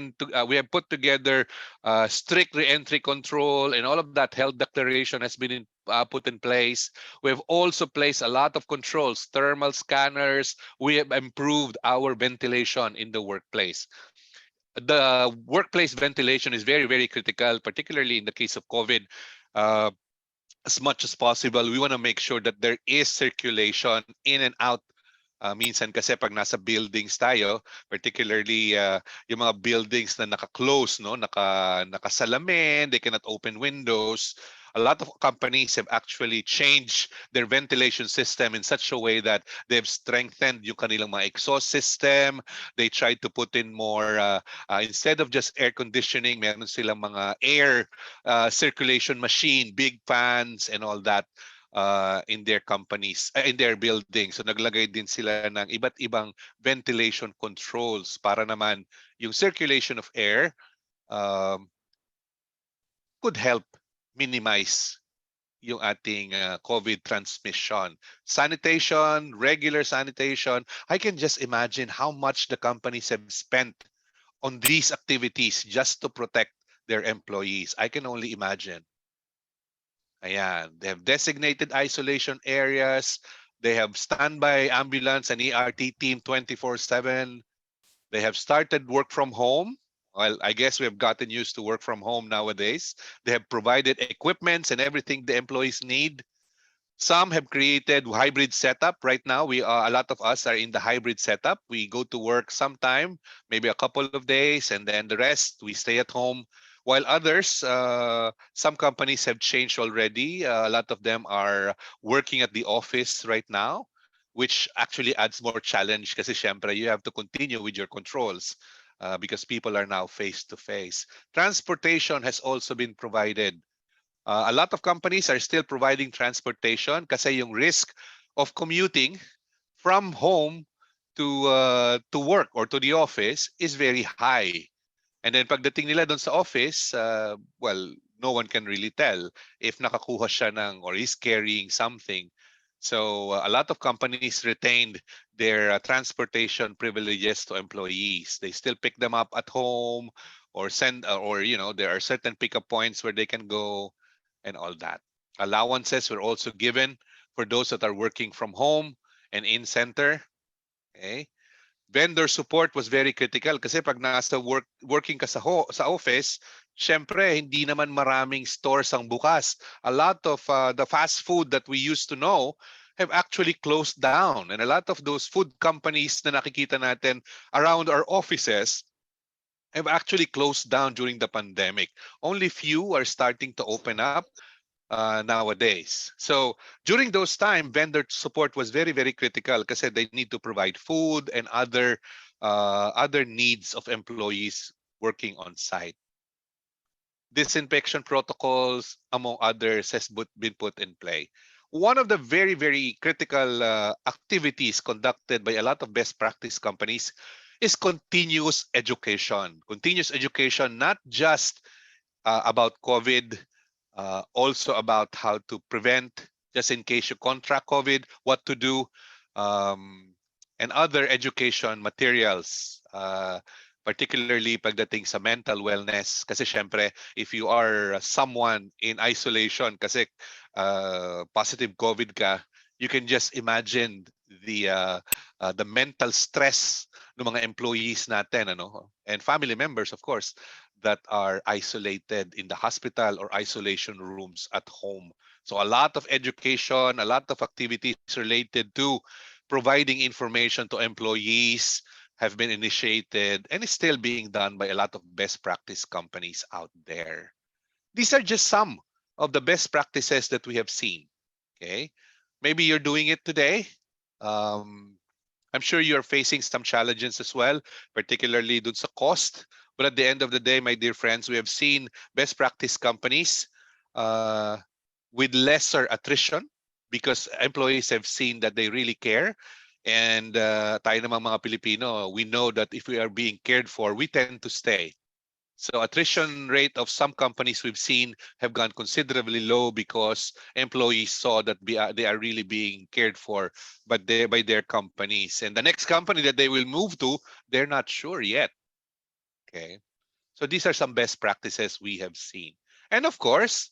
together strict reentry control, and all of that health declaration has been put in place. We have also placed a lot of controls, thermal scanners. We have improved our ventilation in the workplace. The workplace ventilation is very, very critical, particularly in the case of COVID. Uh, as much as possible, we want to make sure that there is circulation in and out. Minsan kasi pag nasa buildings tayo, particularly yung mga buildings na naka-close, no, nakasalamin, they cannot open windows. A lot of companies have actually changed their ventilation system in such a way that they've strengthened yung kanilang mga exhaust system. They tried to put in more, instead of just air conditioning, meron silang mga air circulation machine, big fans and all that in their companies, in their buildings. So naglagay din sila ng iba't ibang ventilation controls para naman yung circulation of air um, could help minimize yung ating COVID transmission. Sanitation, regular sanitation. I can just imagine how much the companies have spent on these activities just to protect their employees. I can only imagine. Ayan. They have designated isolation areas. They have standby ambulance and ERT team 24/7. They have started work from home. Well, I guess we have gotten used to work from home nowadays. They have provided equipments and everything the employees need. Some have created hybrid setup. Right now, a lot of us are in the hybrid setup. We go to work sometime, maybe a couple of days, and then the rest we stay at home. While others, some companies have changed already. A lot of them are working at the office right now, which actually adds more challenge kasi syempre you have to continue with your controls because people are now face to face. Transportation has also been provided. A lot of companies are still providing transportation kasi yung risk of commuting from home to work or to the office is very high. And then pagdating nila doon sa office, well, no one can really tell if nakakuha siya ng or is carrying something. So a lot of companies retained their transportation privileges to employees. They still pick them up at home or send or there are certain pickup points where they can go and all that. Allowances were also given for those that are working from home and in center. Okay. Vendor support was very critical kasi pag nasa working ka sa office, syempre hindi naman maraming stores ang bukas. A lot of the fast food that we used to know have actually closed down, and a lot of those food companies na nakikita natin around our offices have actually closed down during the pandemic. Only few are starting to open up nowadays. So during those time, vendor support was very, very critical because they need to provide food and other needs of employees working on site. Disinfection protocols, among others, has been put in play. One of the very, very critical activities conducted by a lot of best practice companies is continuous education. Continuous education, not just about COVID, also about how to prevent, just in case you contract COVID, what to do, and other education materials, particularly pagdating sa mental wellness. Kasi syempre, if you are someone in isolation, kasi positive COVID ka, you can just imagine the mental stress ng mga employees natin, and family members, of course, that are isolated in the hospital or isolation rooms at home. So a lot of education, a lot of activities related to providing information to employees have been initiated and is still being done by a lot of best practice companies out there. These are just some of the best practices that we have seen. Okay, maybe you're doing it today. I'm sure you're facing some challenges as well, particularly dun sa cost. But at the end of the day, my dear friends, we have seen best practice companies with lesser attrition because employees have seen that they really care. And tayo namang mga Pilipino, we know that if we are being cared for, we tend to stay. So attrition rate of some companies we've seen have gone considerably low because employees saw that they are really being cared for by their companies. And the next company that they will move to, they're not sure yet. Okay. So these are some best practices we have seen. And of course,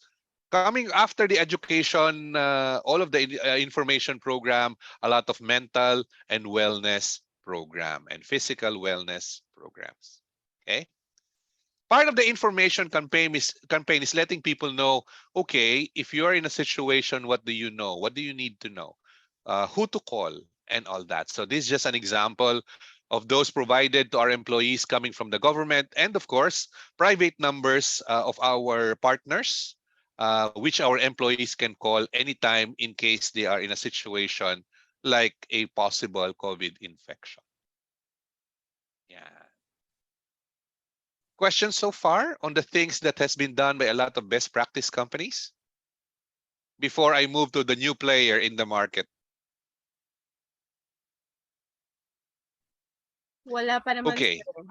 Coming after the education, all of the information program, a lot of mental and wellness program and physical wellness programs. Okay. Part of the information campaign is letting people know, okay, if you're in a situation, what do you know? What do you need to know? Who to call and all that. So this is just an example of those provided to our employees coming from the government and, of course, private numbers of our partners, which our employees can call anytime in case they are in a situation like a possible COVID infection. Yeah. Questions so far on the things that has been done by a lot of best practice companies? Before I move to the new player in the market. Wala pa naman. Okay. sir.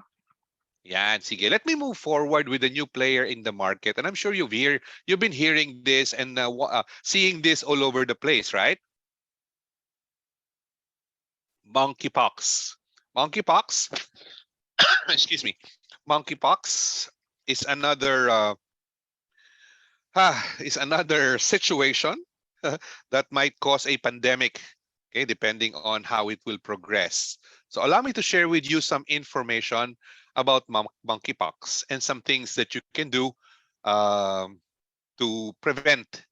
Yan, sige. Let me move forward with the new player in the market. And I'm sure you've been hearing this and seeing this all over the place, right? Monkeypox. Monkeypox, excuse me. Monkeypox is another situation that might cause a pandemic, okay, depending on how it will progress. So allow me to share with you some information about monkeypox and some things that you can do to prevent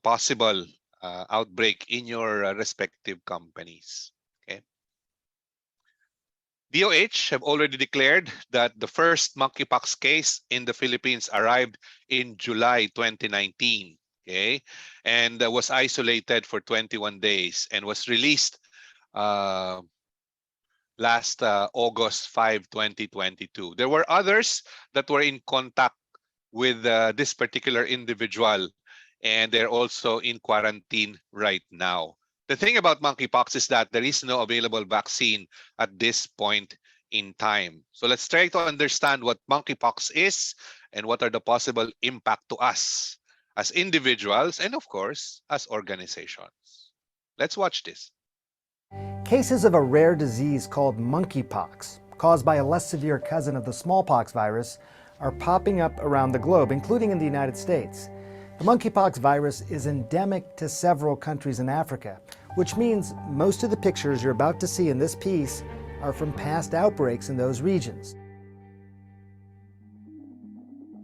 possible outbreak in your respective companies. Okay. DOH have already declared that the first monkeypox case in the Philippines arrived in July 2019, okay, and was isolated for 21 days and was released last August 5, 2022. There were others that were in contact with this particular individual, and they're also in quarantine right now. The thing about monkeypox is that there is no available vaccine at this point in time. So let's try to understand what monkeypox is and what are the possible impact to us as individuals and, of course, as organizations. Let's watch this. Cases of a rare disease called monkeypox, caused by a less severe cousin of the smallpox virus, are popping up around the globe, including in the United States. The monkeypox virus is endemic to several countries in Africa, which means most of the pictures you're about to see in this piece are from past outbreaks in those regions.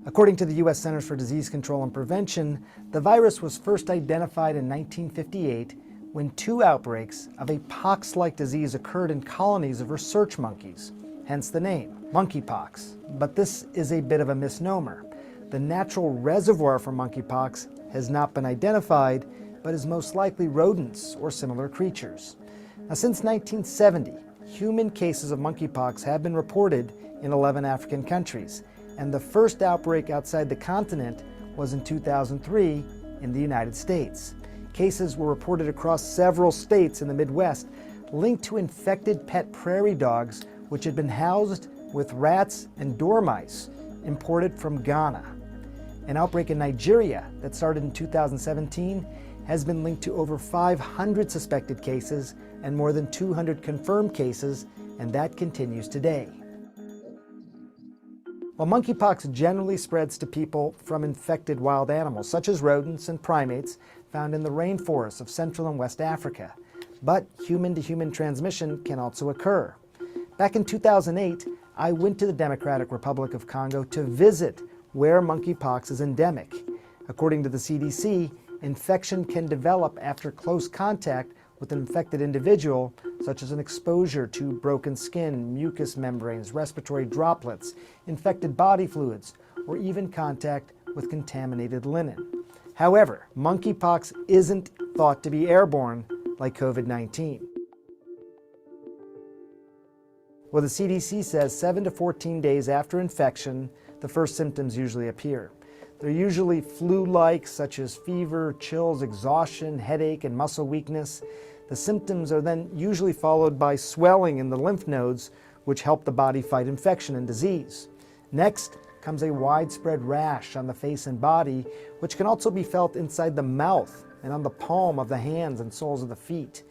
According to the U.S. Centers for Disease Control and Prevention, the virus was first identified in 1958 when 2 outbreaks of a pox-like disease occurred in colonies of research monkeys, hence the name, monkeypox. But this is a bit of a misnomer. The natural reservoir for monkeypox has not been identified, but is most likely rodents or similar creatures. Now, since 1970, human cases of monkeypox have been reported in 11 African countries, and the first outbreak outside the continent was in 2003 in the United States. Cases were reported across several states in the Midwest, linked to infected pet prairie dogs, which had been housed with rats and dormice imported from Ghana. An outbreak in Nigeria that started in 2017 has been linked to over 500 suspected cases and more than 200 confirmed cases, and that continues today. While monkeypox generally spreads to people from infected wild animals, such as rodents and primates found in the rainforests of Central and West Africa, but human-to-human transmission can also occur. Back in 2008, I went to the Democratic Republic of Congo to visit where monkeypox is endemic. According to the CDC, infection can develop after close contact with an infected individual, such as an exposure to broken skin, mucous membranes, respiratory droplets, infected body fluids, or even contact with contaminated linen. However, monkeypox isn't thought to be airborne like COVID-19. Well, the CDC says 7 to 14 days after infection, the first symptoms usually appear. They're usually flu-like, such as fever, chills, exhaustion, headache, and muscle weakness. The symptoms are then usually followed by swelling in the lymph nodes, which help the body fight infection and disease. Next comes a widespread rash on the face and body, which can also be felt inside the mouth and on the palm of the hands and soles of the feet.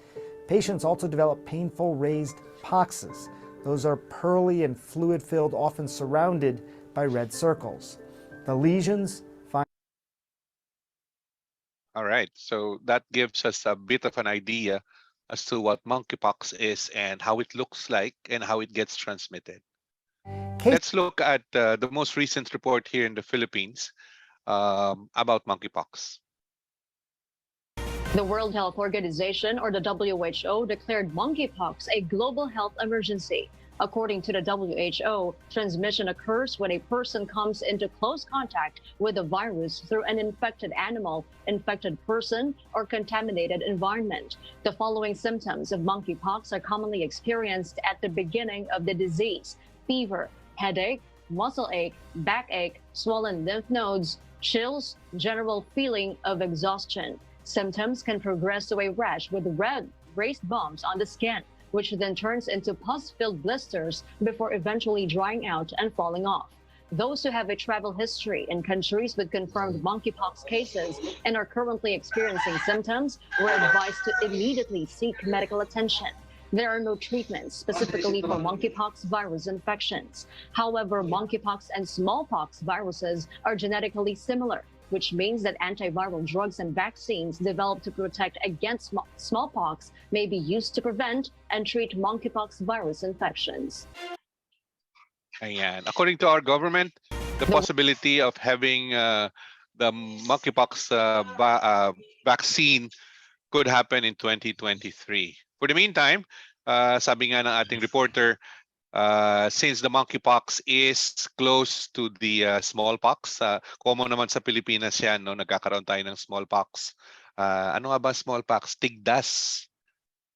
Patients also develop painful raised poxes. Those are pearly and fluid-filled, often surrounded by red circles. The lesions right. So that gives us a bit of an idea as to what monkeypox is and how it looks like and how it gets transmitted. Let's look at the most recent report here in the Philippines about monkeypox. The World Health Organization, or the WHO, declared monkeypox a global health emergency. According to the WHO, transmission occurs when a person comes into close contact with the virus through an infected animal, infected person, or contaminated environment. The following symptoms of monkeypox are commonly experienced at the beginning of the disease: fever, headache, muscle ache, backache, swollen lymph nodes, chills, general feeling of exhaustion. Symptoms can progress to a rash with red, raised bumps on the skin, which then turns into pus-filled blisters before eventually drying out and falling off. Those who have a travel history in countries with confirmed monkeypox cases and are currently experiencing symptoms were advised to immediately seek medical attention. There are no treatments specifically for monkeypox virus infections. However, monkeypox and smallpox viruses are genetically similar, which means that antiviral drugs and vaccines developed to protect against smallpox may be used to prevent and treat monkeypox virus infections. Ayan. According to our government, the possibility of having the monkeypox vaccine could happen in 2023. For the meantime, sabi nga ng ating reporter, since the monkeypox is close to the smallpox, common naman sa Pilipinas yan, no? Nagkakaroon tayo ng smallpox. Ano nga ba smallpox? Tigdas.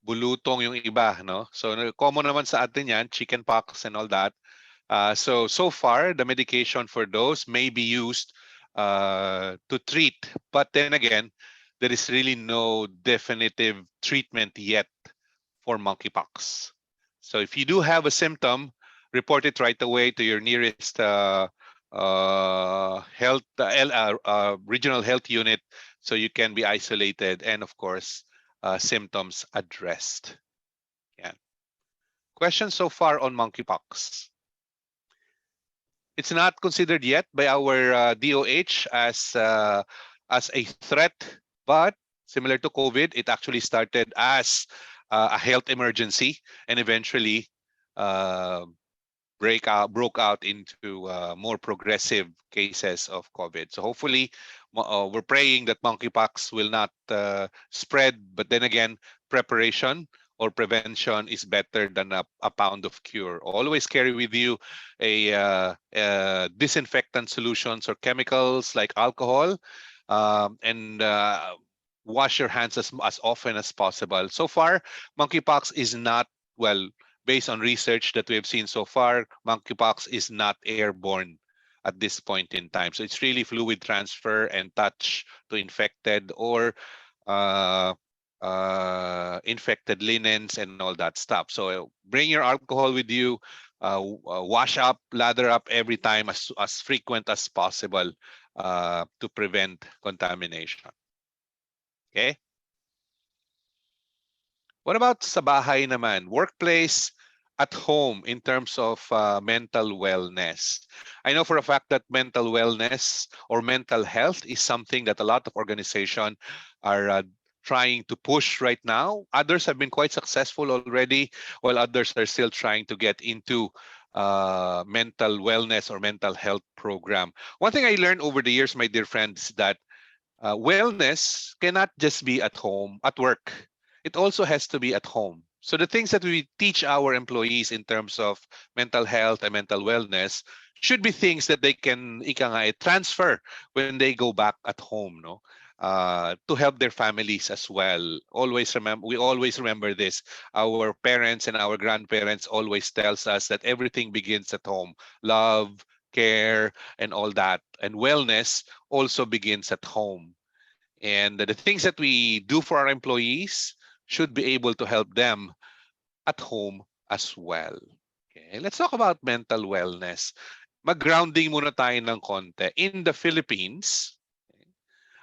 Bulutong yung iba, no? So common naman sa atin yan, chickenpox and all that. So far, the medication for those may be used to treat. But then again, there is really no definitive treatment yet for monkeypox. So if you do have a symptom, report it right away to your nearest regional health unit so you can be isolated and, of course, symptoms addressed. Yeah. Questions so far on monkeypox? It's not considered yet by our DOH as a threat, but similar to COVID, it actually started as a health emergency and eventually broke out into more progressive cases of COVID. So hopefully, we're praying that monkeypox will not spread. But then again, preparation or prevention is better than a pound of cure. Always carry with you a disinfectant solutions or chemicals like alcohol, and wash your hands as often as possible. So far, monkeypox is not, well, based on research that we have seen so far, monkeypox is not airborne at this point in time. So it's really fluid transfer and touch to infected or infected linens and all that stuff. So bring your alcohol with you, wash up, lather up every time as frequent as possible to prevent contamination. Okay? What about sa bahay naman? Workplace, at home in terms of mental wellness. I know for a fact that mental wellness or mental health is something that a lot of organizations are trying to push right now. Others have been quite successful already, while others are still trying to get into mental wellness or mental health program. One thing I learned over the years, my dear friends, that wellness cannot just be at home, at work. It also has to be at home. So the things that we teach our employees in terms of mental health and mental wellness should be things that they can transfer when they go back at home, no? To help their families as well. We always remember this. Our parents and our grandparents always tells us that everything begins at home. Love, care, and all that. And wellness also begins at home. And the things that we do for our employees should be able to help them at home as well. Okay, let's talk about mental wellness. Mag-grounding muna tayo ng konti. In the Philippines,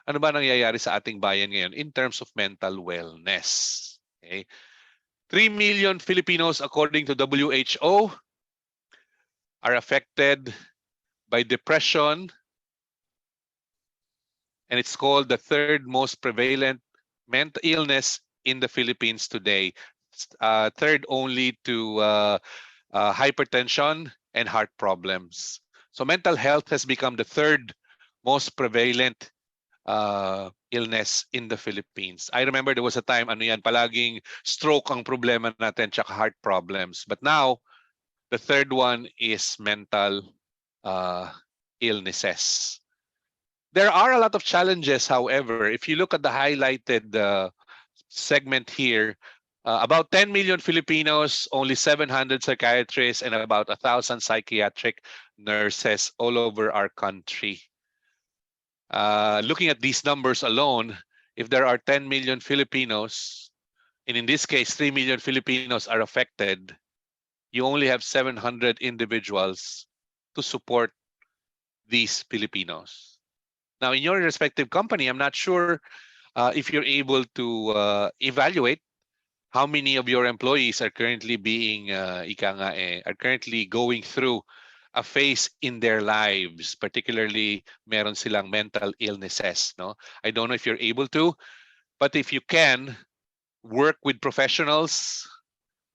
ano ba nangyayari sa ating bayan ngayon in terms of mental wellness? Okay. 3 million Filipinos, according to WHO, are affected by depression and it's called the third most prevalent mental illness in the Philippines today, third only to hypertension and heart problems. So mental health has become the third most prevalent illness in the Philippines. I remember there was a time, ano yan, palaging stroke ang problema natin, tsaka heart problems. But now, the third one is mental illnesses. There are a lot of challenges, however. If you look at the highlighted segment here, about 10 million Filipinos, only 700 psychiatrists, and about 1,000 psychiatric nurses all over our country. Looking at these numbers alone, if there are 10 million Filipinos, and in this case, 3 million Filipinos are affected, you only have 700 individuals to support these Filipinos. Now, in your respective company, I'm not sure if you're able to evaluate how many of your employees are currently being, are currently going through a phase in their lives, particularly meron silang mental illnesses. No, I don't know if you're able to, but if you can, work with professionals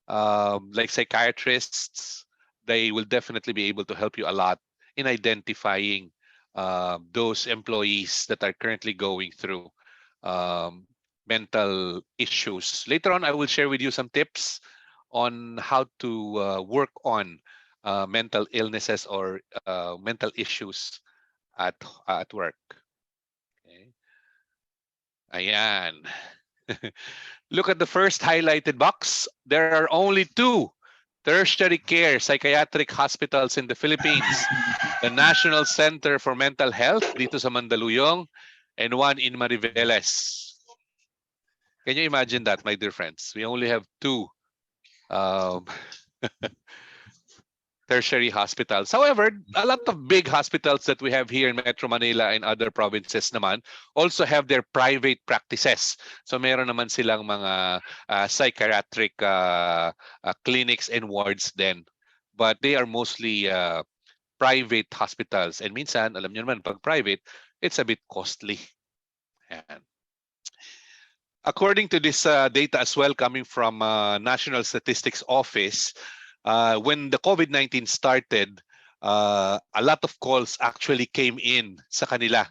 like psychiatrists, they will definitely be able to help you a lot in identifying those employees that are currently going through mental issues. Later on, I will share with you some tips on how to work on mental illnesses or mental issues at work. Okay. Ayan. Look at the first highlighted box. There are only 2 tertiary care psychiatric hospitals in the Philippines. The National Center for Mental Health dito sa Mandaluyong and one in Mariveles. Can you imagine that, my dear friends? We only have 2 um, tertiary hospitals. However, a lot of big hospitals that we have here in Metro Manila and other provinces naman also have their private practices. So meron naman silang mga psychiatric clinics and wards then. But they are mostly private hospitals. And minsan, alam niyo naman, pag private, it's a bit costly. Ayan. According to this data as well coming from National Statistics Office, when the COVID-19 started, a lot of calls actually came in sa kanila.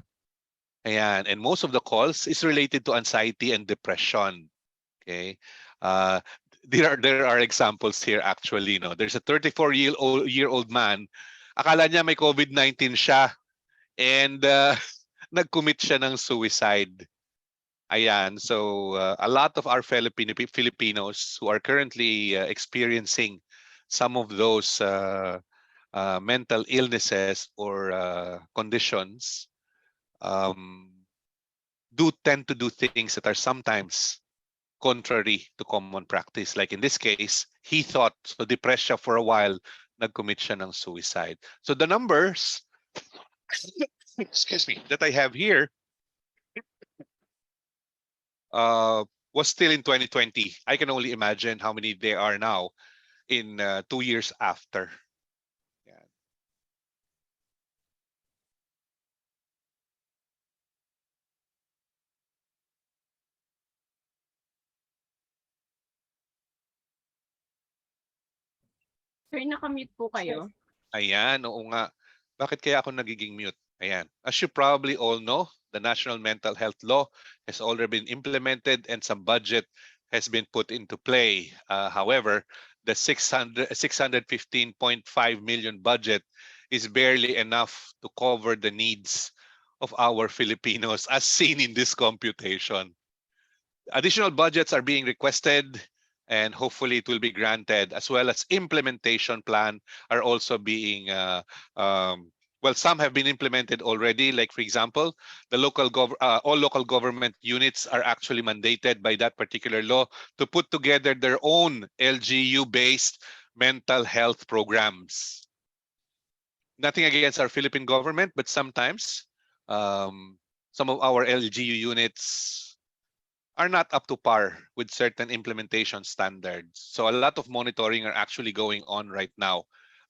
Ayan. And most of the calls is related to anxiety and depression. Okay. There are examples here actually. No? There's a 34-year-old man. Akala niya may COVID-19 siya and nag-commit siya ng suicide. Ayan. So a lot of our Filipinos who are currently experiencing some of those mental illnesses or conditions do tend to do things that are sometimes contrary to common practice. Like in this case, he thought, so depressed siya for a while, nag-commit siya ng suicide. So the numbers, excuse me, that I have here was still in 2020. I can only imagine how many there are now in 2 years after. Yeah. Sir, nakamute po kayo. Ayan, oo nga. Bakit kaya ako nagiging mute? Ayan. As you probably all know, the National Mental Health Law has already been implemented and some budget has been put into play. However, the 615.5 million budget is barely enough to cover the needs of our Filipinos as seen in this computation. Additional budgets are being requested and hopefully it will be granted, as well as implementation plan are also being well, some have been implemented already. Like for example, the all local government units are actually mandated by that particular law to put together their own LGU-based mental health programs. Nothing against our Philippine government, but sometimes some of our LGU units are not up to par with certain implementation standards. So a lot of monitoring are actually going on right now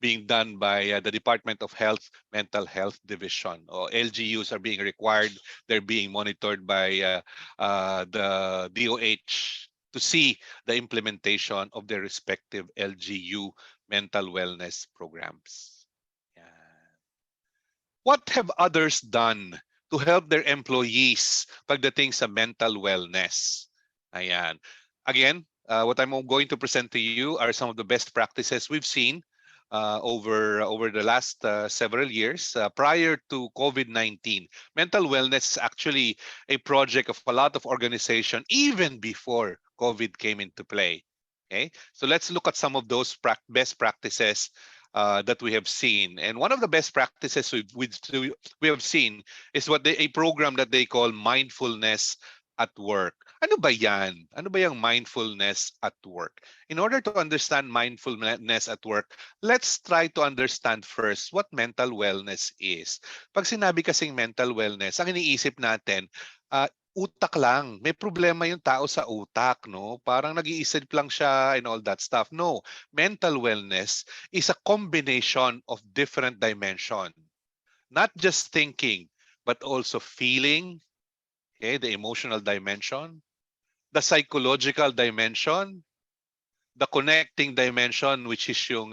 being done by the Department of Health Mental Health Division, or LGUs are being required. They're being monitored by the DOH to see the implementation of their respective LGU mental wellness programs. Yan. What have others done to help their employees pagdating sa mental wellness? Ayan. Again, what I'm going to present to you are some of the best practices we've seen over the last several years prior to COVID-19. Mental wellness is actually a project of a lot of organization even before COVID came into play. Okay, so let's look at some of those best practices that we have seen. And one of the best practices we have seen is a program that they call mindfulness at work. Ano ba yan? Ano ba yung mindfulness at work? In order to understand mindfulness at work, let's try to understand first what mental wellness is. Pag sinabi kasing mental wellness, ang iniisip natin, utak lang. May problema yung tao sa utak, no? Parang nag-iisip lang siya and all that stuff. No, mental wellness is a combination of different dimension. Not just thinking, but also feeling, okay, the emotional dimension, the psychological dimension, the connecting dimension, which is yung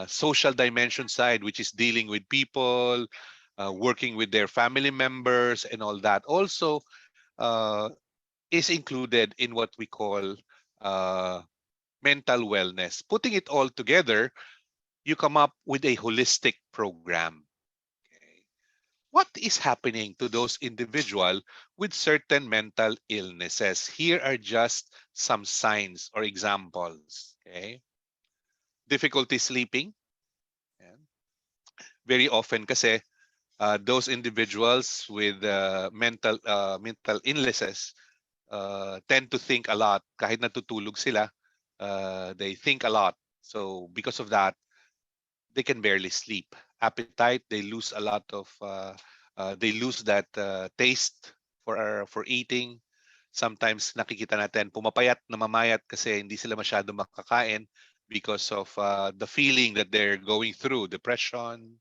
social dimension side, which is dealing with people, working with their family members and all that. Also, is included in what we call mental wellness. Putting it all together, you come up with a holistic program. Okay. What is happening to those individuals with certain mental illnesses? Here are just some signs or examples. Okay. Difficulty sleeping. Yan. Very often kasi those individuals with mental illnesses tend to think a lot. Kahit natutulog sila, they think a lot. So because of that, they can barely sleep. Appetite, they lose a lot of, they lose that taste for eating. Sometimes nakikita natin pumapayat, namamayat kasi hindi sila masyado makakain because of the feeling that they're going through, depression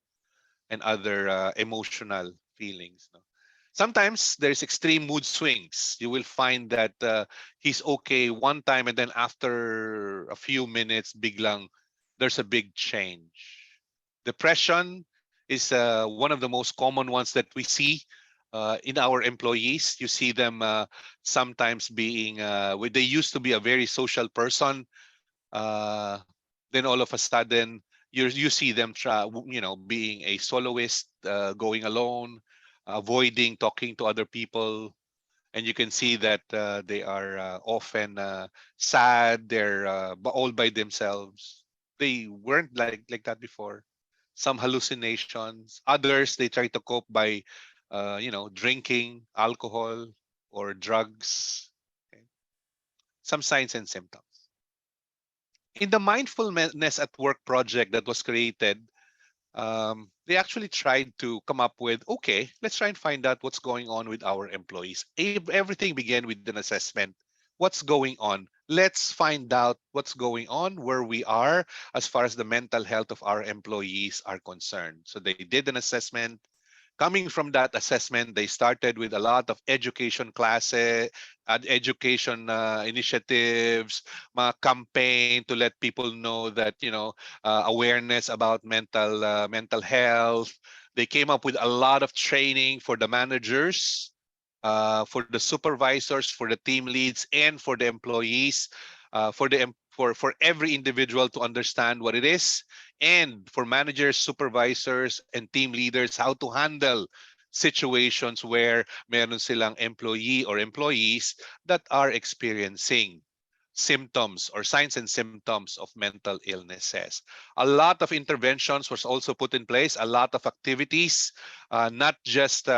and other emotional feelings. No? Sometimes there's extreme mood swings. You will find that he's okay one time and then after a few minutes, biglang there's a big change. Depression is one of the most common ones that we see in our employees. You see them sometimes being, they used to be a very social person. Uh, then all of a sudden, you see them being a soloist, going alone, avoiding talking to other people, and you can see that they are often sad. They're all by themselves. They weren't like that before. Some hallucinations. Others they try to cope by drinking alcohol or drugs. Okay. Some signs and symptoms. In the mindfulness at work project that was created, they actually tried to come up with, okay, let's try and find out what's going on with our employees. Everything began with an assessment. What's going on? Let's find out what's going on, where we are as far as the mental health of our employees are concerned. So they did an assessment. Coming from that assessment, they started with a lot of education classes, education initiatives, mga campaign to let people know that awareness about mental health. They came up with a lot of training for the managers, for the supervisors, for the team leads, and for the employees, for every individual to understand what it is, and for managers, supervisors, and team leaders how to handle situations where meron silang employee or employees that are experiencing symptoms or signs and symptoms of mental illnesses. A lot of interventions was also put in place, a lot of activities, not just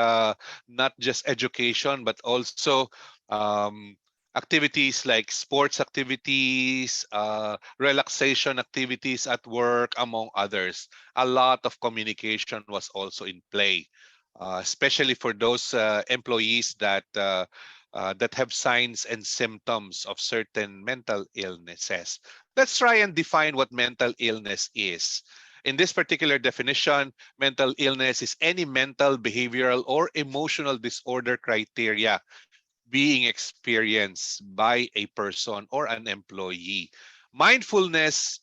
education, but also activities like sports activities, relaxation activities at work, among others. A lot of communication was also in play, especially for those employees that that have signs and symptoms of certain mental illnesses. Let's try and define what mental illness is. In this particular definition, mental illness is any mental, behavioral, or emotional disorder criteria being experienced by a person or an employee. Mindfulness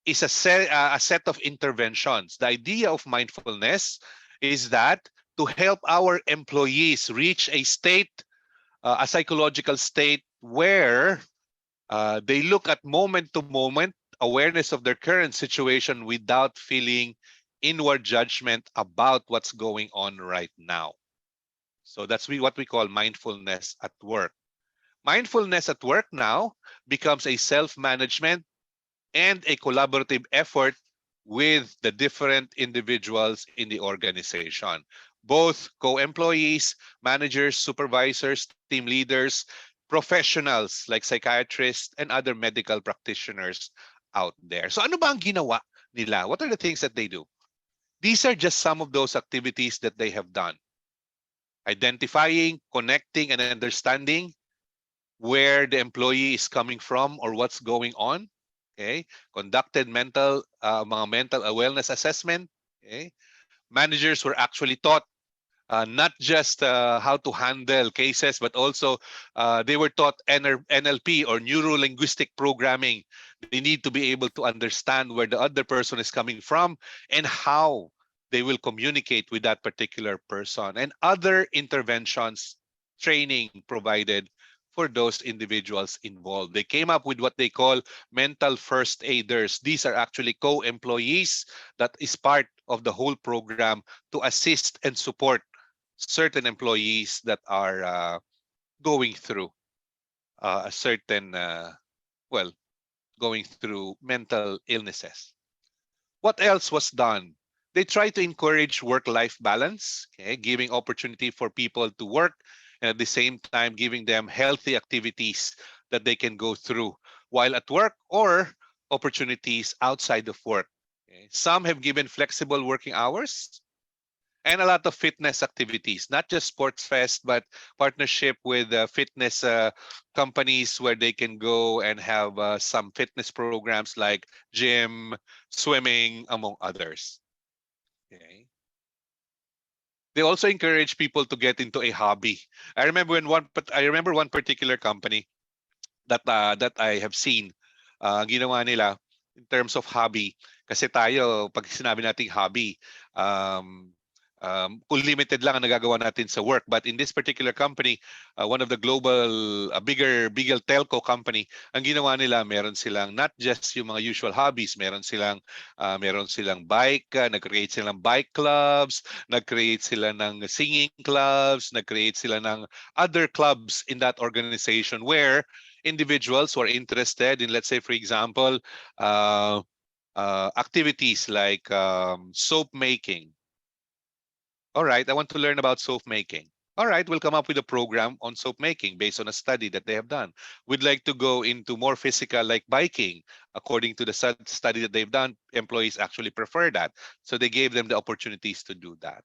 is a set of interventions. The idea of mindfulness is that to help our employees reach a state, a psychological state where they look at moment to moment awareness of their current situation without feeling inward judgment about what's going on right now. So that's what we call mindfulness at work. Mindfulness at work now becomes a self-management and a collaborative effort with the different individuals in the organization. Both co-employees, managers, supervisors, team leaders, professionals like psychiatrists and other medical practitioners out there. So ano ba ang ginawa nila? What are the things that they do? These are just some of those activities that they have done. Identifying, connecting, and understanding where the employee is coming from or what's going on. Okay, conducted mga mental wellness assessment. Okay, managers were actually taught not just how to handle cases, but also they were taught NLP or neuro-linguistic programming. They need to be able to understand where the other person is coming from and how they will communicate with that particular person, and other interventions, training provided for those individuals involved. They came up with what they call mental first aiders. These are actually co-employees that is part of the whole program to assist and support certain employees that are going through a certain, going through mental illnesses. What else was done? They try to encourage work-life balance, okay, giving opportunity for people to work and at the same time giving them healthy activities that they can go through while at work or opportunities outside of work. Okay. Some have given flexible working hours and a lot of fitness activities, not just sports fest, but partnership with fitness companies where they can go and have some fitness programs like gym, swimming, among others. Okay. They also encourage people to get into a hobby. I remember one particular company that I have seen. Ginawa nila in terms of hobby. Kasi tayo, pag sinabi nating hobby, kung limited lang ang nagagawa natin sa work. But in this particular company, one of the global, bigger telco company, ang ginawa nila, meron silang not just yung mga usual hobbies, meron silang bike, nag-create silang bike clubs, nag-create sila ng singing clubs, nag-create sila ng other clubs in that organization where individuals who are interested in, let's say, for example, activities like soap making. All right, I want to learn about soap making. All right, we'll come up with a program on soap making based on a study that they have done. We'd like to go into more physical like biking. According to the study that they've done, employees actually prefer that. So they gave them the opportunities to do that.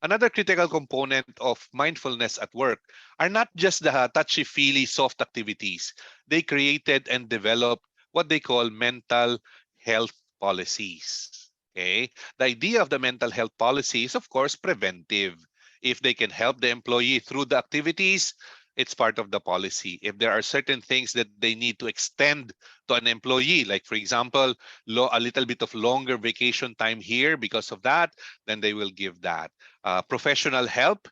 Another critical component of mindfulness at work are not just the touchy-feely soft activities. They created and developed what they call mental health policies. Okay? The idea of the mental health policy is, of course, preventive. If they can help the employee through the activities, it's part of the policy. If there are certain things that they need to extend to an employee, like, for example, a little bit of longer vacation time here because of that, then they will give that. Professional help,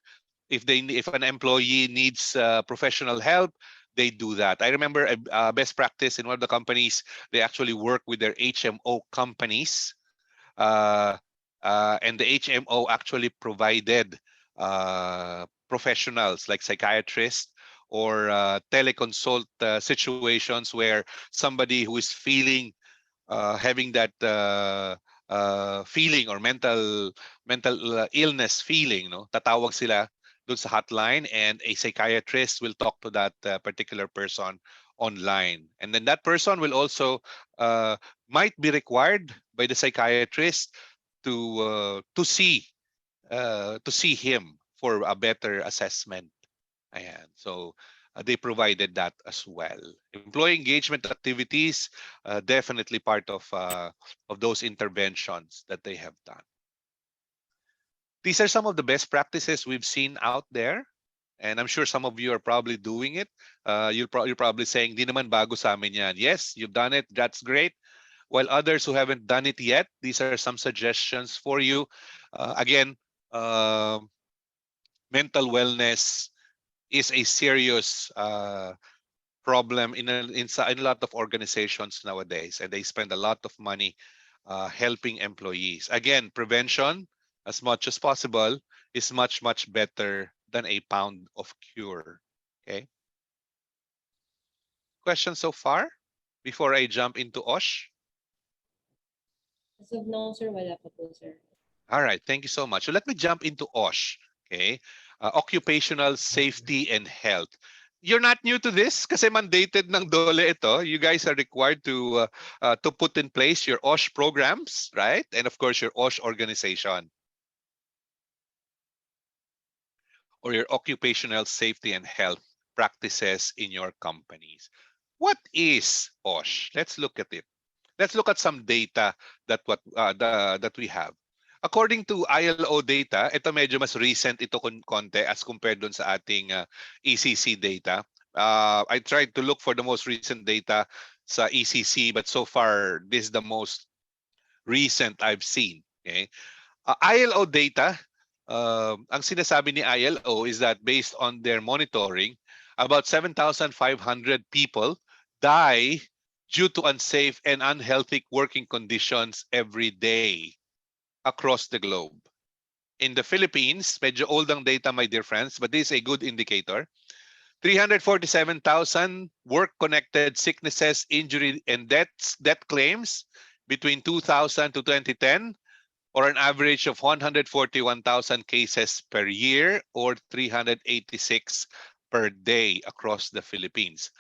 if an employee needs professional help, they do that. I remember a best practice in one of the companies, they actually work with their HMO companies. And the HMO actually provided professionals like psychiatrists or teleconsult situations where somebody who is feeling having that feeling or mental illness feeling, no, tatawag sila dun sa hotline and a psychiatrist will talk to that particular person online, and then that person will also might be required by the psychiatrist to see him for a better assessment. Ayan. So they provided that as well. Employee engagement activities, definitely part of those interventions that they have done. These are some of the best practices we've seen out there. And I'm sure some of you are probably doing it. You're probably saying, di naman bago sa amin yan. Yes, you've done it. That's great. While others who haven't done it yet, these are some suggestions for you. Again, mental wellness is a serious problem in a lot of organizations nowadays, and they spend a lot of money helping employees. Again, prevention as much as possible is much, much better than a pound of cure. Okay. Questions so far before I jump into OSH? As of now, sir, wala pa po, sir. All right, thank you so much. So let me jump into OSH, okay? Occupational Safety and Health. You're not new to this kasi mandated ng DOLE ito. You guys are required to put in place your OSH programs, right? And of course, your OSH organization or your occupational safety and health practices in your companies. What is OSH? Let's look at it. Let's look at some data that we have. According to ILO data, ito medyo mas recent ito konti as compared dun sa ating ECC data. I tried to look for the most recent data sa ECC, but so far this is the most recent I've seen. Okay? ILO data, ang sinasabi ni ILO is that based on their monitoring, about 7,500 people die due to unsafe and unhealthy working conditions every day across the globe. In the Philippines, medyo old ang data, my dear friends, but this is a good indicator. 347,000 work-connected sicknesses, injury, and death claims between 2000 to 2010, or an average of 141,000 cases per year, or 386 per day across the Philippines.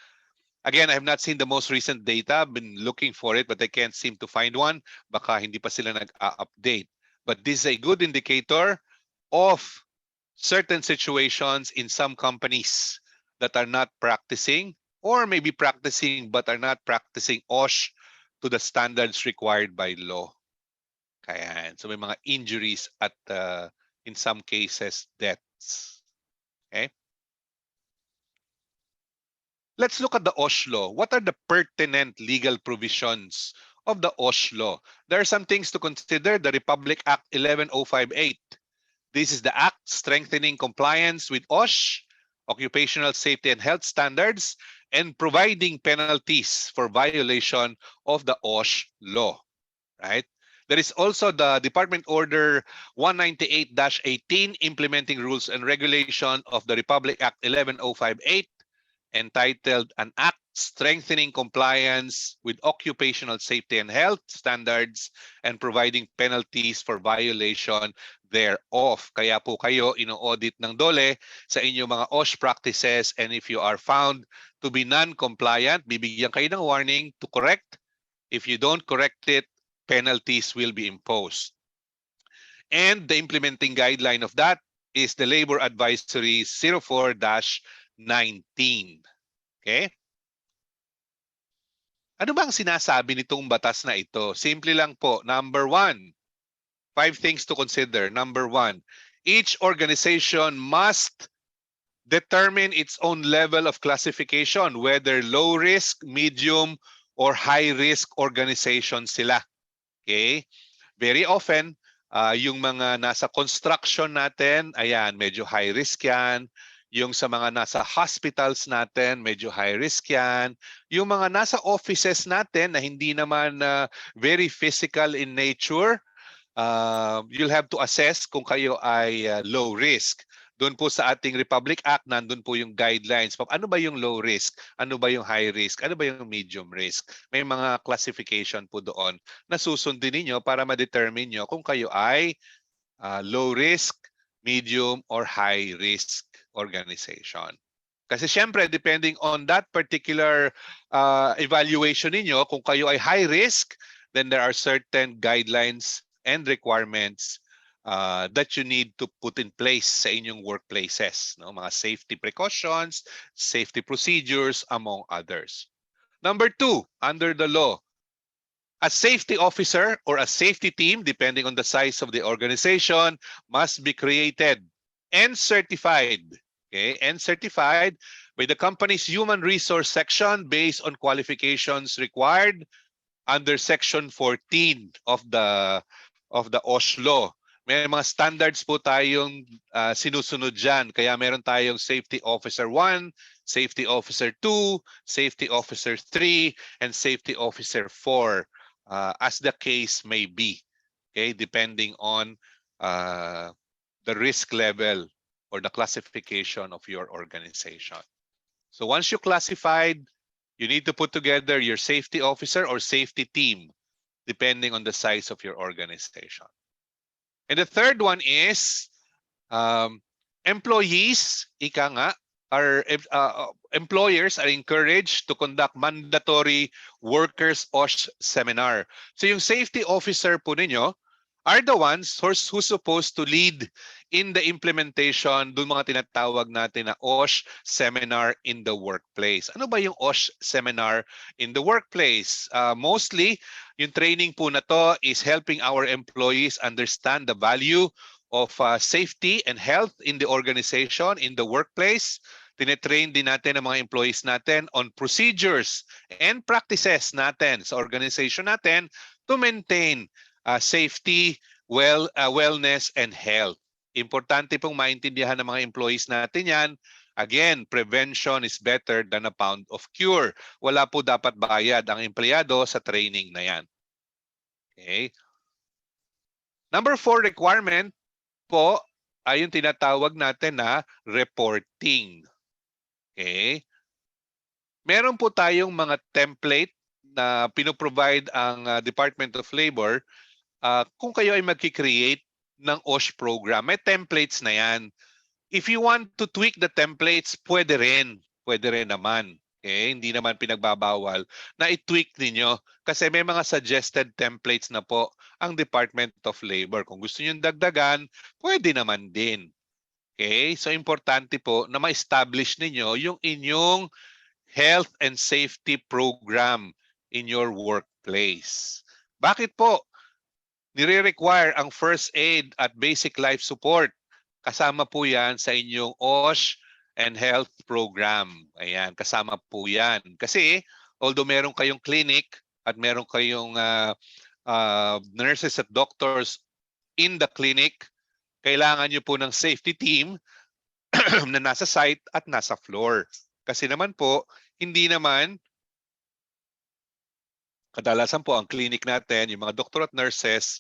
Again, I have not seen the most recent data. I've been looking for it, but I can't seem to find one. Baka hindi pa sila nag-update. But this is a good indicator of certain situations in some companies that are not practicing, or maybe practicing but are not practicing OSH to the standards required by law. Kaya, so may mga injuries at in some cases, deaths. Okay? Let's look at the OSH law. What are the pertinent legal provisions of the OSH law? There are some things to consider. The Republic Act 11058. This is the act strengthening compliance with OSH, occupational safety and health standards, and providing penalties for violation of the OSH law. Right? There is also the Department Order 198-18 implementing rules and regulation of the Republic Act 11058, entitled An Act Strengthening Compliance with Occupational Safety and Health Standards and Providing Penalties for Violation thereof. Kaya po kayo ino-audit ng DOLE sa inyong mga OSH practices, and if you are found to be non-compliant, bibigyan kayo ng warning to correct. If you don't correct it, penalties will be imposed. And the implementing guideline of that is the Labor Advisory 04-19. Okay? Ano bang sinasabi nitong batas na ito? Simple lang po. Number 1, 5 things to consider. Number 1, each organization must determine its own level of classification, whether low risk, medium, or high risk organization sila. Okay? Very often, yung mga nasa construction natin, ayan, medyo high risk yan. Yung sa mga nasa hospitals natin, medyo high risk yan. Yung mga nasa offices natin na hindi naman very physical in nature, you'll have to assess kung kayo ay low risk. Doon po sa ating Republic Act, nandun po yung guidelines. Ano ba yung low risk? Ano ba yung high risk? Ano ba yung medium risk? May mga classification po doon na susundin ninyo para ma-determine nyo kung kayo ay low risk, medium, or high risk organization. Kasi syempre, depending on that particular evaluation ninyo, kung kayo ay high risk, then there are certain guidelines and requirements that you need to put in place sa inyong workplaces, no? Mga safety precautions, safety procedures, among others. Number 2, under the law, a safety officer or a safety team, depending on the size of the organization, must be created and certified. Okay, and certified by the company's human resource section based on qualifications required under Section 14 of the OSH law. May mga standards po tayong sinusunod dyan. Kaya meron tayong Safety Officer 1, Safety Officer 2, Safety Officer 3, and Safety Officer 4, as the case may be. Okay, depending on the risk level or the classification of your organization. So once you classified, you need to put together your safety officer or safety team, depending on the size of your organization. And the third one is employees, ika nga, employers are encouraged to conduct mandatory workers OSH seminar. So yung safety officer po ninyo are the ones who's supposed to lead in the implementation dun mga tinatawag natin na OSH seminar in the workplace. Ano ba yung OSH seminar in the workplace? Mostly, yung training po na to is helping our employees understand the value of safety and health in the organization, in the workplace. Tinetrain din natin ang mga employees natin on procedures and practices natin sa organization natin to maintain safety, wellness, and health. Importante pong maintindihan ng mga employees natin yan. Again, prevention is better than a pound of cure. Wala po dapat bayad ang empleyado sa training na yan. Okay. Number 4 requirement po ay yung tinatawag natin na reporting. Okay. Meron po tayong mga template na pinoprovide ang Department of Labor kung kayo ay magki-create ng OSH program. May templates na yan. If you want to tweak the templates, pwede rin. Pwede rin naman. Okay? Hindi naman pinagbabawal na i-tweak ninyo kasi may mga suggested templates na po ang Department of Labor. Kung gusto nyo dagdagan, pwede naman din. Okay? So, importante po na ma-establish ninyo yung inyong health and safety program in your workplace. Bakit po nire-require ang first aid at basic life support? Kasama po yan sa inyong OSH and health program. Ayan, kasama po yan. Kasi although meron kayong clinic at meron kayong nurses at doctors in the clinic, kailangan nyo po ng safety team na nasa site at nasa floor. Kasi naman po, hindi naman kadalasan po ang clinic natin, yung mga doktor at nurses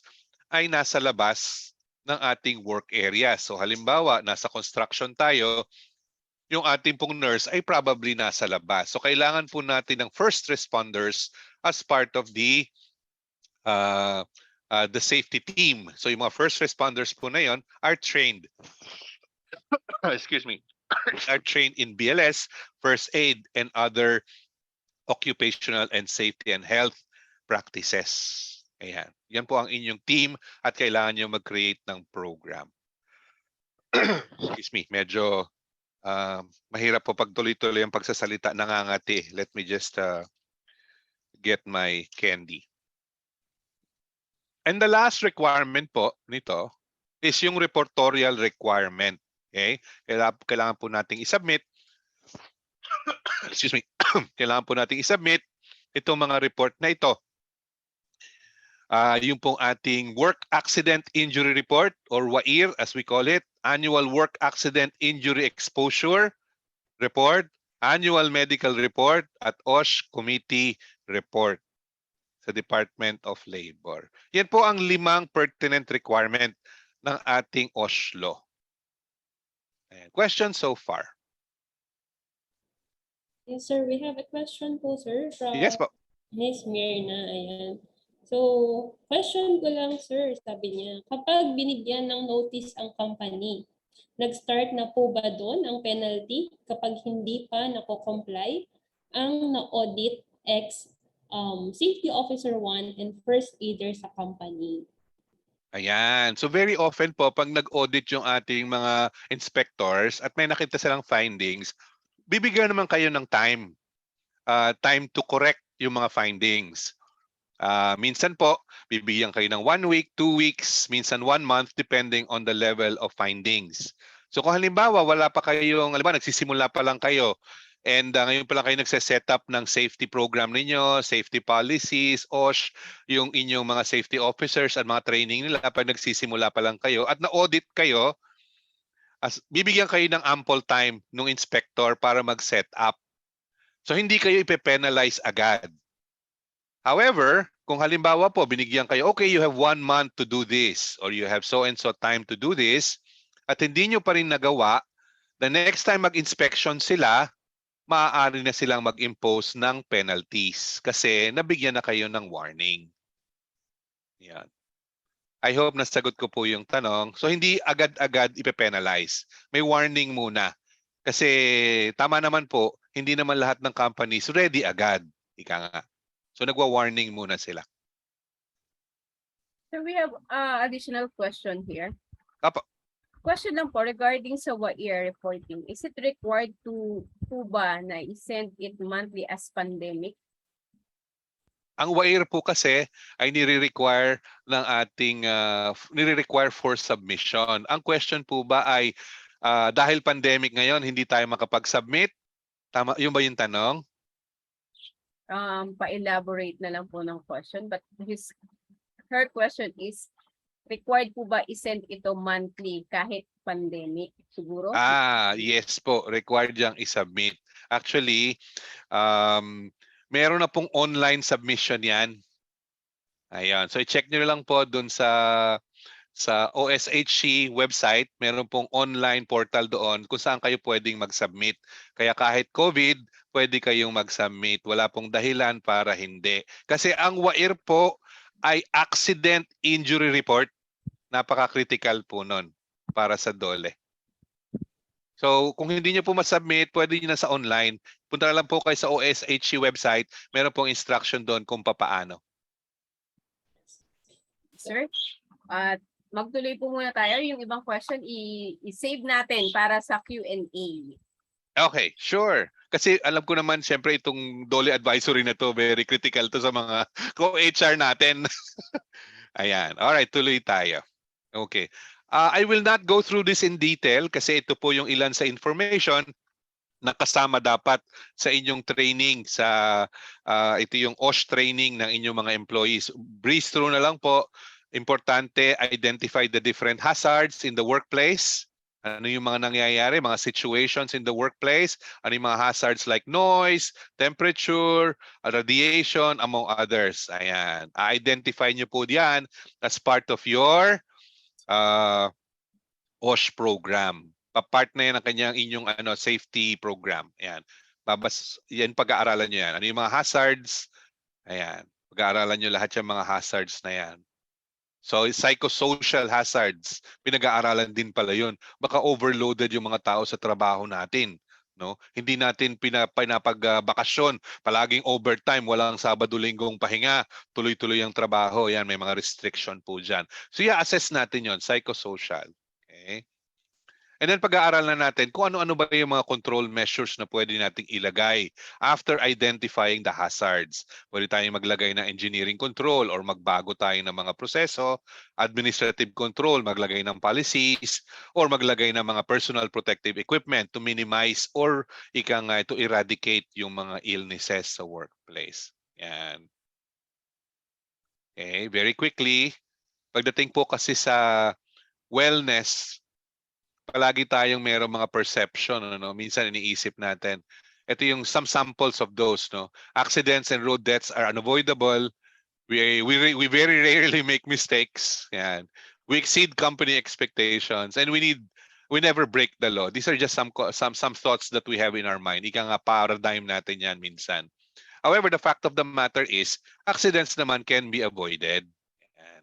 ay nasa labas ng ating work area. So halimbawa, nasa construction tayo, yung ating pong nurse ay probably nasa labas. So kailangan po natin ng first responders as part of the safety team. So yung mga first responders po na yon are trained. Excuse me. Are trained in BLS, first aid, and other occupational and safety and health practices. Ayan. Yan po ang inyong team at kailangan nyo mag-create ng program. Excuse me, medyo mahirap po pag tuloy-tuloy ang pagsasalita, nangangati. Let me just get my candy. And the last requirement po nito is yung reportorial requirement. Okay? Kailangan po nating isubmit. Excuse me. Kailangan po nating isubmit itong mga report na ito. Yung pong ating Work Accident Injury Report or WAIR as we call it, Annual Work Accident Injury Exposure Report, Annual Medical Report, at OSH Committee Report sa Department of Labor. Yan po ang 5 pertinent requirement ng ating OSH law. Questions so far? Yes, sir. We have a question po, sir, from Yes po. Miss Mirna. Ayan. So, question ko lang, sir, sabi niya, kapag binigyan ng notice ang company, nag-start na po ba doon ang penalty kapag hindi pa nako-comply ang na-audit ex safety officer 1 and first aider sa company? Ayan. So very often po, pag nag-audit yung ating mga inspectors at may nakita silang findings, bibigyan naman kayo ng time to correct yung mga findings. Minsan po, bibigyan kayo ng 1 week, 2 weeks, minsan 1 month, depending on the level of findings. So kung halimbawa, wala pa kayong, halimbawa, nagsisimula pa lang kayo, and ngayon pa lang kayo nagse-set up ng safety program ninyo, safety policies, OSH, yung inyong mga safety officers at mga training nila pag nagsisimula pa lang kayo, at na-audit kayo, bibigyan kayo ng ample time ng inspector para mag-set up. So hindi kayo ipe-penalize agad. However, kung halimbawa po binigyan kayo, okay, you have 1 month to do this or you have so and so time to do this at hindi nyo pa rin nagawa, the next time mag-inspection sila, maaari na silang mag-impose ng penalties kasi nabigyan na kayo ng warning. Yan. I hope nasagot ko po yung tanong. So hindi agad-agad ipe-penalize. May warning muna. Kasi tama naman po, hindi naman lahat ng companies ready agad. Ika nga. So nagwa-warning muna sila. So we have additional question here. Apo. Question lang po regarding sa WAIR reporting. Is it required to po ba na i-send it monthly as pandemic? Ang WAIR po kasi ay nire-require ng ating nire-require for submission. Ang question po ba ay dahil pandemic ngayon hindi tayo makapag-submit? Tama, yun ba yung tanong? Pa-elaborate na lang po ng question, but her question is, required po ba i-send ito monthly kahit pandemic siguro? Yes po, required yang i-submit. Actually, meron na pong online submission yan. Ayan, so i-check nyo lang po dun sa OSHC website, meron pong online portal doon kung saan kayo pwedeng mag-submit. Kaya kahit COVID, pwede kayong mag-submit. Wala pong dahilan para hindi. Kasi ang WAIR po ay accident injury report. Napaka-critical po nun para sa DOLE. So kung hindi nyo po masubmit, pwede nyo na sa online. Punta lang po kayo sa OSHC website. Meron pong instruction doon kung papaano. Sir, at magtuloy po muna tayo. Yung ibang question, i-save natin para sa Q&A. Okay, sure. Kasi alam ko naman, syempre itong DOLE advisory na to, very critical to sa mga co-HR natin. Ayan. Alright, tuloy tayo. Okay. I will not go through this in detail kasi ito po yung ilan sa information na kasama dapat sa inyong training sa ito yung OSH training ng inyong mga employees. Breeze through na lang po. Importante, identify the different hazards in the workplace. Ano yung mga nangyayari, mga situations in the workplace, ano yung mga hazards like noise, temperature, radiation, among others. Ayan. I-identify nyo po diyan as part of your OSH program. Pa-part na yan ang kanyang inyong safety program. Ayan. Yan pag-aaralan nyo yan. Ano yung mga hazards? Ayan. Pag-aaralan nyo lahat yung mga hazards na yan. So, psychosocial hazards, pinag-aaralan din pala yun. Baka overloaded yung mga tao sa trabaho natin. No? Hindi natin pinapagbakasyon, palaging overtime, walang Sabado-Linggong pahinga, tuloy-tuloy ang trabaho. Yan, may mga restriction po dyan. So, i-assess natin yon, psychosocial. Okay? And then pag-aaralan natin kung ano-ano ba yung mga control measures na pwede nating ilagay after identifying the hazards. Pwede tayong maglagay ng engineering control or magbago tayo ng mga proseso, administrative control, maglagay ng policies, or maglagay ng mga personal protective equipment to minimize or to eradicate yung mga illnesses sa workplace. Yan. Okay, very quickly, pagdating po kasi sa wellness, palagi tayong mayroong mga perception, minsan iniisip natin. Ito yung some samples of those, no. Accidents and road deaths are unavoidable. We very rarely make mistakes. Yan. We exceed company expectations and we never break the law. These are just some thoughts that we have in our mind. Ika nga paradigm natin yan minsan. However, the fact of the matter is accidents naman can be avoided. Yan.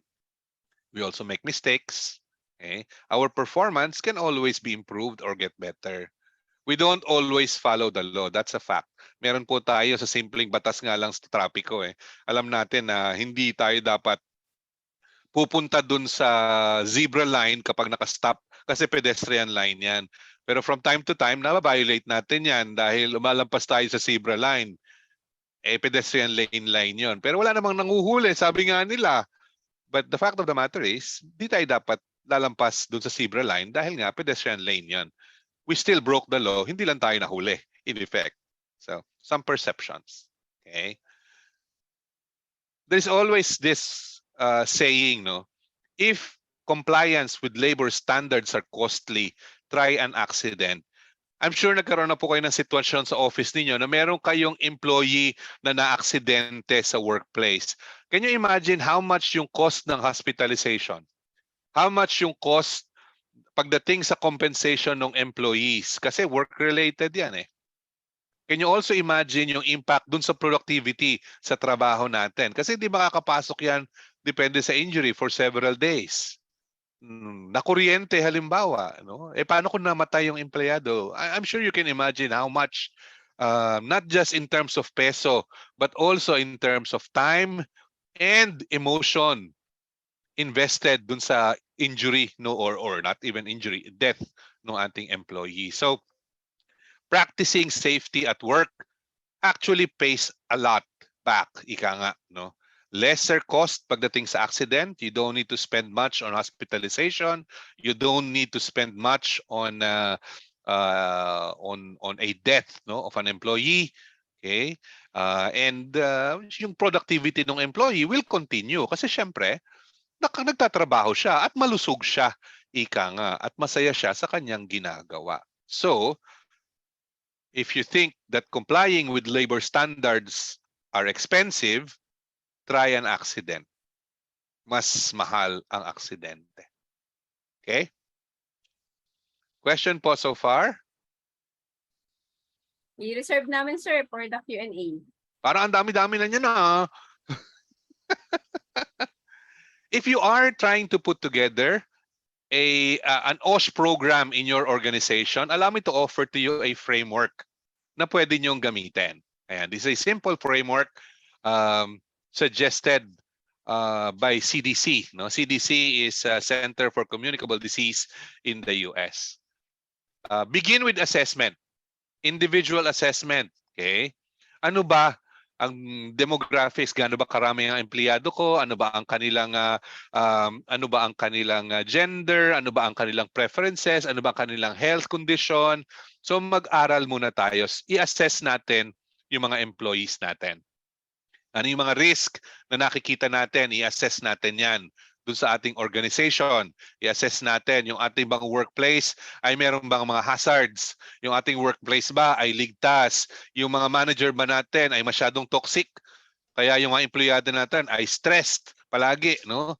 We also make mistakes. Okay? Our performance can always be improved or get better. We don't always follow the law. That's a fact. Meron po tayo sa simpleng batas nga lang sa trapiko. Alam natin na hindi tayo dapat pupunta dun sa zebra line kapag nakastop kasi pedestrian line yan. Pero from time to time, na-violate natin yan dahil umalampas tayo sa zebra line. Pedestrian line yon. Pero wala namang nanguhuli, sabi nga nila. But the fact of the matter is, di tayo dapat lalampas dun sa zebra line dahil nga pedestrian lane yon. We still broke the law, hindi lang tayo nahuli, in effect. So, some perceptions. Okay? There's always this saying, no? If compliance with labor standards are costly, try an accident. I'm sure nagkaroon na po kayo ng sitwasyon sa office ninyo na meron kayong employee na na-aksidente sa workplace. Can you imagine how much yung cost ng hospitalization? How much yung cost pagdating sa compensation ng employees? Kasi work-related yan eh. Can you also imagine yung impact dun sa productivity sa trabaho natin? Kasi di makakapasok yan depende sa injury for several days. Nakuryente halimbawa, no? Paano kung namatay yung empleyado? I'm sure you can imagine how much, not just in terms of peso, but also in terms of time and emotion invested dun sa injury, no, or not even injury, death ng ating employee. So, practicing safety at work actually pays a lot back, ika nga, no? Lesser cost pagdating sa accident. You don't need to spend much on hospitalization. You don't need to spend much on a death, no, of an employee. Okay? And yung productivity ng employee will continue kasi syempre nagtatrabaho siya at malusog siya, ika nga, at masaya siya sa kanyang ginagawa. So, if you think that complying with labor standards are expensive, try an accident. Mas mahal ang aksidente. Okay? Question po so far? I-reserve namin, sir, for the Q&A. Parang ang dami-dami na niya na. If you are trying to put together an OSH program in your organization, allow me to offer to you a framework na pwede niyong gamitin. Ayan, this is a simple framework suggested by CDC. No? CDC is Center for Communicable Disease in the US. Begin with assessment. Individual assessment. Okay? Ano ba ang demographics? Gaano ba karami ang empleyado ko? Ano ba ang kanilang gender? Ano ba ang kanilang preferences? Ano ba ang kanilang health condition? So mag-aral muna tayo. I-assess natin yung mga employees natin. Ano yung mga risk na nakikita natin? I-assess natin yan dun sa ating organization. I-assess natin yung ating bang workplace ay meron bang mga hazards. Yung ating workplace ba ay ligtas. Yung mga manager ba natin ay masyadong toxic. Kaya yung mga empleyado natin ay stressed palagi. No?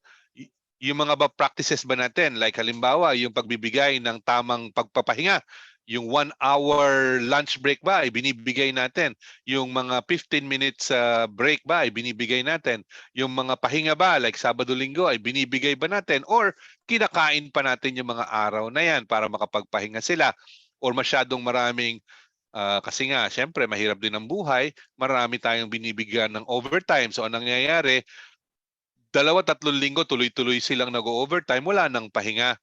Yung mga practices ba natin, like halimbawa yung pagbibigay ng tamang pagpapahinga. Yung 1-hour lunch break ba ay binibigay natin? Yung mga 15 minutes break ba ay binibigay natin? Yung mga pahinga ba like Sabado-Linggo ay binibigay ba natin? Or kinakain pa natin yung mga araw na yan para makapagpahinga sila? Or masyadong maraming, kasi nga syempre mahirap din ang buhay, marami tayong binibigyan ng overtime. So anong nangyayari? 2-3 linggo tuloy-tuloy silang nag-overtime, wala nang pahinga.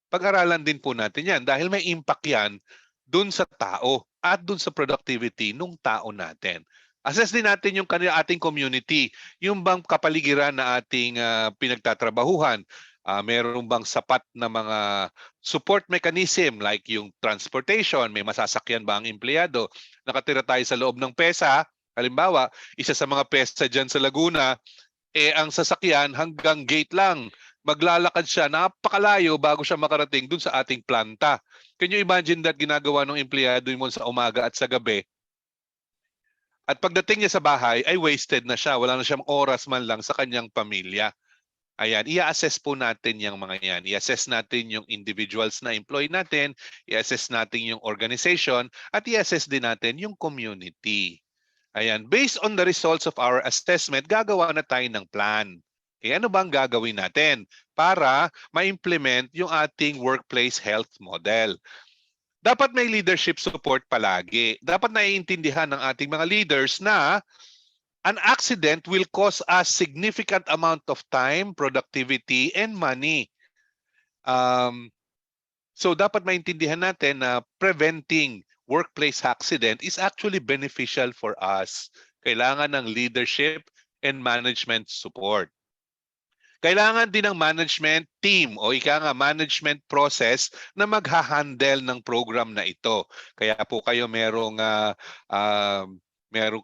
Pag-aralan din po natin yan dahil may impact yan dun sa tao at dun sa productivity ng tao natin. Assess din natin yung ating community, yung bang kapaligiran na ating pinagtatrabahuhan. Meron bang sapat na mga support mechanism like yung transportation, may masasakyan ba ang empleyado? Nakatira tayo sa loob ng PESA, halimbawa, isa sa mga PESA dyan sa Laguna, ang sasakyan hanggang gate lang. Maglalakad siya, napakalayo bago siya makarating dun sa ating planta. Can you imagine that ginagawa ng empleyado mo sa umaga at sa gabi? At pagdating niya sa bahay, ay wasted na siya. Wala na siyang oras man lang sa kanyang pamilya. Ayan, i-assess po natin yung mga yan. I-assess natin yung individuals na employee natin, i-assess natin yung organization, at i-assess din natin yung community. Ayan, based on the results of our assessment, gagawa na tayo ng plan. Ano ba ang gagawin natin para ma-implement yung ating workplace health model? Dapat may leadership support palagi. Dapat naiintindihan ng ating mga leaders na An accident will cause us significant amount of time, productivity, and money. So dapat maintindihan natin na preventing workplace accident is actually beneficial for us. Kailangan ng leadership and management support. Kailangan din ng management team o ika nga management process na magha-handle ng program na ito. Kaya po kayo meron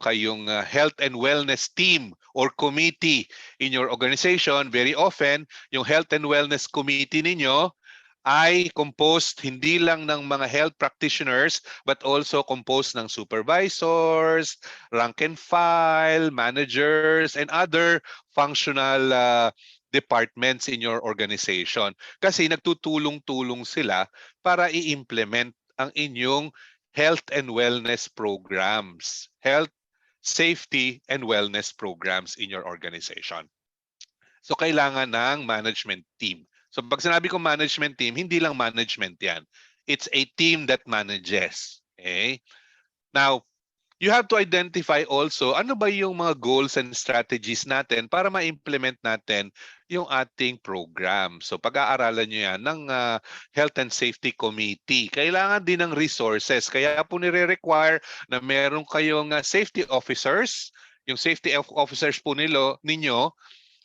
kayong health and wellness team or committee in your organization. Very often, yung health and wellness committee ninyo ay composed hindi lang ng mga health practitioners but also composed ng supervisors, rank and file, managers, and other functional departments in your organization. Kasi nagtutulong-tulong sila para i-implement ang inyong health and wellness programs, health, safety, and wellness programs in your organization. So kailangan ng management team. So pag sinabi ko management team, hindi lang management yan. It's a team that manages. Okay? Now, you have to identify also ano ba yung mga goals and strategies natin para ma-implement natin yung ating program. So pag-aaralan nyo yan ng Health and Safety Committee. Kailangan din ng resources. Kaya po nire-require na meron kayong safety officers. Yung safety officers po ninyo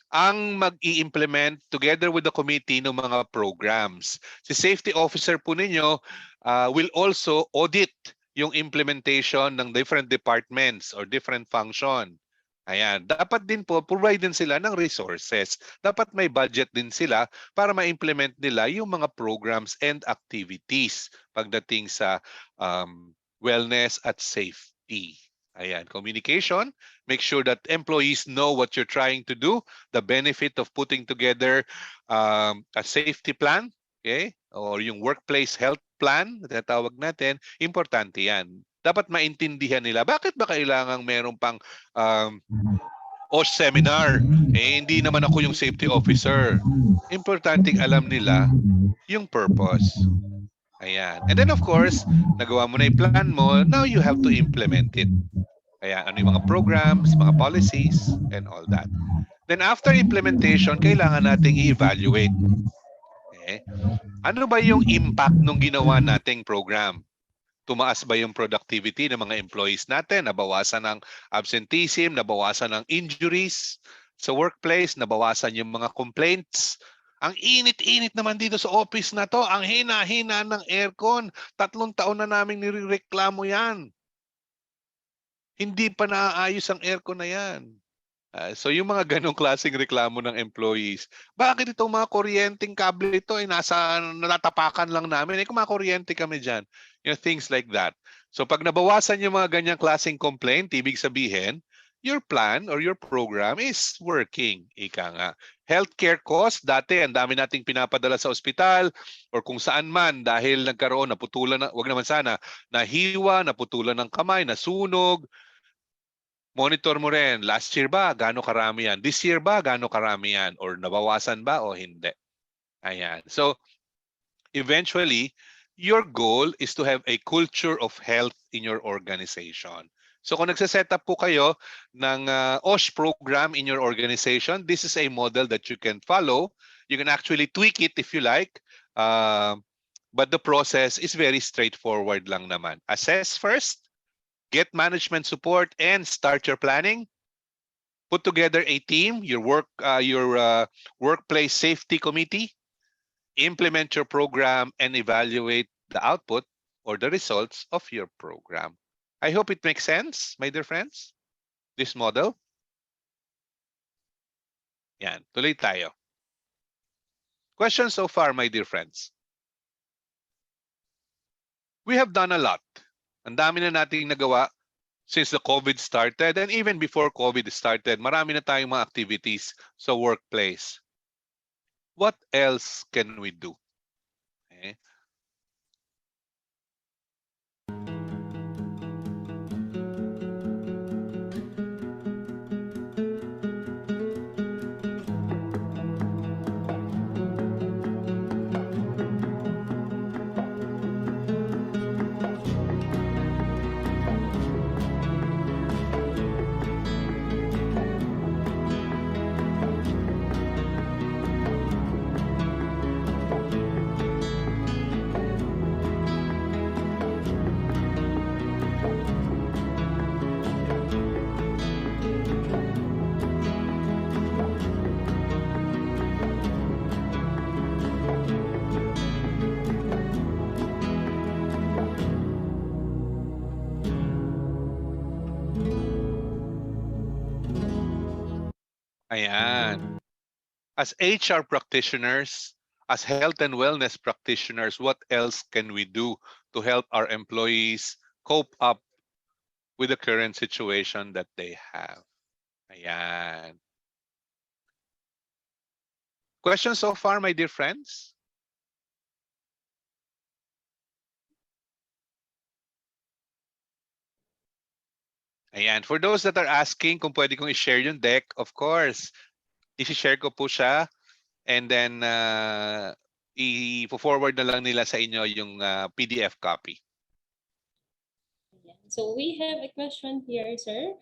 ang mag-i-implement together with the committee ng mga programs. Si safety officer po ninyo will also audit yung implementation ng different departments or different function. Ayan. Dapat din po, provide din sila ng resources. Dapat may budget din sila para ma-implement nila yung mga programs and activities pagdating sa wellness at safety. Ayan, communication. Make sure that employees know what you're trying to do, the benefit of putting together a safety plan, okay? Or yung workplace health plan, na tawag natin, importante yan. Dapat maintindihan nila, bakit ba kailangang meron pang OSH seminar? Hindi naman ako yung safety officer. Importanteng alam nila yung purpose. Ayan. And then of course, nagawa mo na yung plan mo, now you have to implement it. Kaya ano yung mga programs, mga policies, and all that. Then after implementation, kailangan nating i-evaluate. Okay? Ano ba yung impact ng ginawa nating program? Tumaas ba yung productivity ng mga employees natin? Nabawasan ng absenteeism, nabawasan ng injuries sa workplace, nabawasan yung mga complaints. Ang init-init naman dito sa office na to, ang hina-hina ng aircon. 3 taon na namin nireklamo yan. Hindi pa naaayos ang aircon na yan. So yung mga ganong klaseng reklamo ng employees, bakit itong mga kuryenteng kable ito ay natatapakan lang namin? Kung mga kuryente kami dyan. Things like that. So pag nabawasan yung mga ganyang klaseng complaint, ibig sabihin, your plan or your program is working. Ika nga. Healthcare cost, dati ang dami nating pinapadala sa ospital or kung saan man dahil nagkaroon, naputulan, wag naman sana, nahiwa, naputulan ng kamay, nasunog. Monitor mo rin, last year ba, gaano karami yan? This year ba, gaano karami yan? Or nabawasan ba o hindi? Ayan. So, eventually, your goal is to have a culture of health in your organization. So, kung nagsaset up po kayo ng OSH program in your organization, this is a model that you can follow. You can actually tweak it if you like. But the process is very straightforward lang naman. Assess first. Get management support and start your planning. Put together a team, your workplace safety committee. Implement your program and evaluate the output or the results of your program. I hope it makes sense, my dear friends, this model. Yan, tuloy tayo. Questions so far, my dear friends? We have done a lot. Ang dami na nating nagawa since the COVID started and even before COVID started, marami na tayong mga activities sa workplace. What else can we do? Okay. Ayan. As HR practitioners, as health and wellness practitioners, what else can we do to help our employees cope up with the current situation that they have? Ayan. Questions so far, my dear friends? Ayan. For those that are asking kung pwede kong i-share yung deck, of course, i-share ko po siya and then i-forward na lang nila sa inyo yung PDF copy. Ayan. So we have a question here, sir.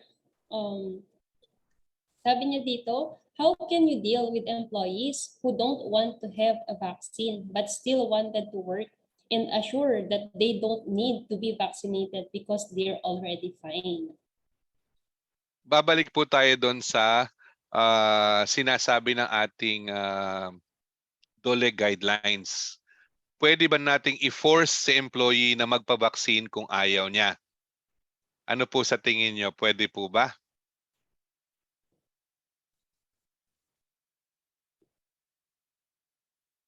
Sabi niyo dito, how can you deal with employees who don't want to have a vaccine but still wanted to work and assure that they don't need to be vaccinated because they're already fine? Babalik po tayo doon sa sinasabi ng ating DOLE guidelines. Pwede ba nating i-force si employee na magpa-vaccine kung ayaw niya? Ano po sa tingin niyo? Pwede po ba?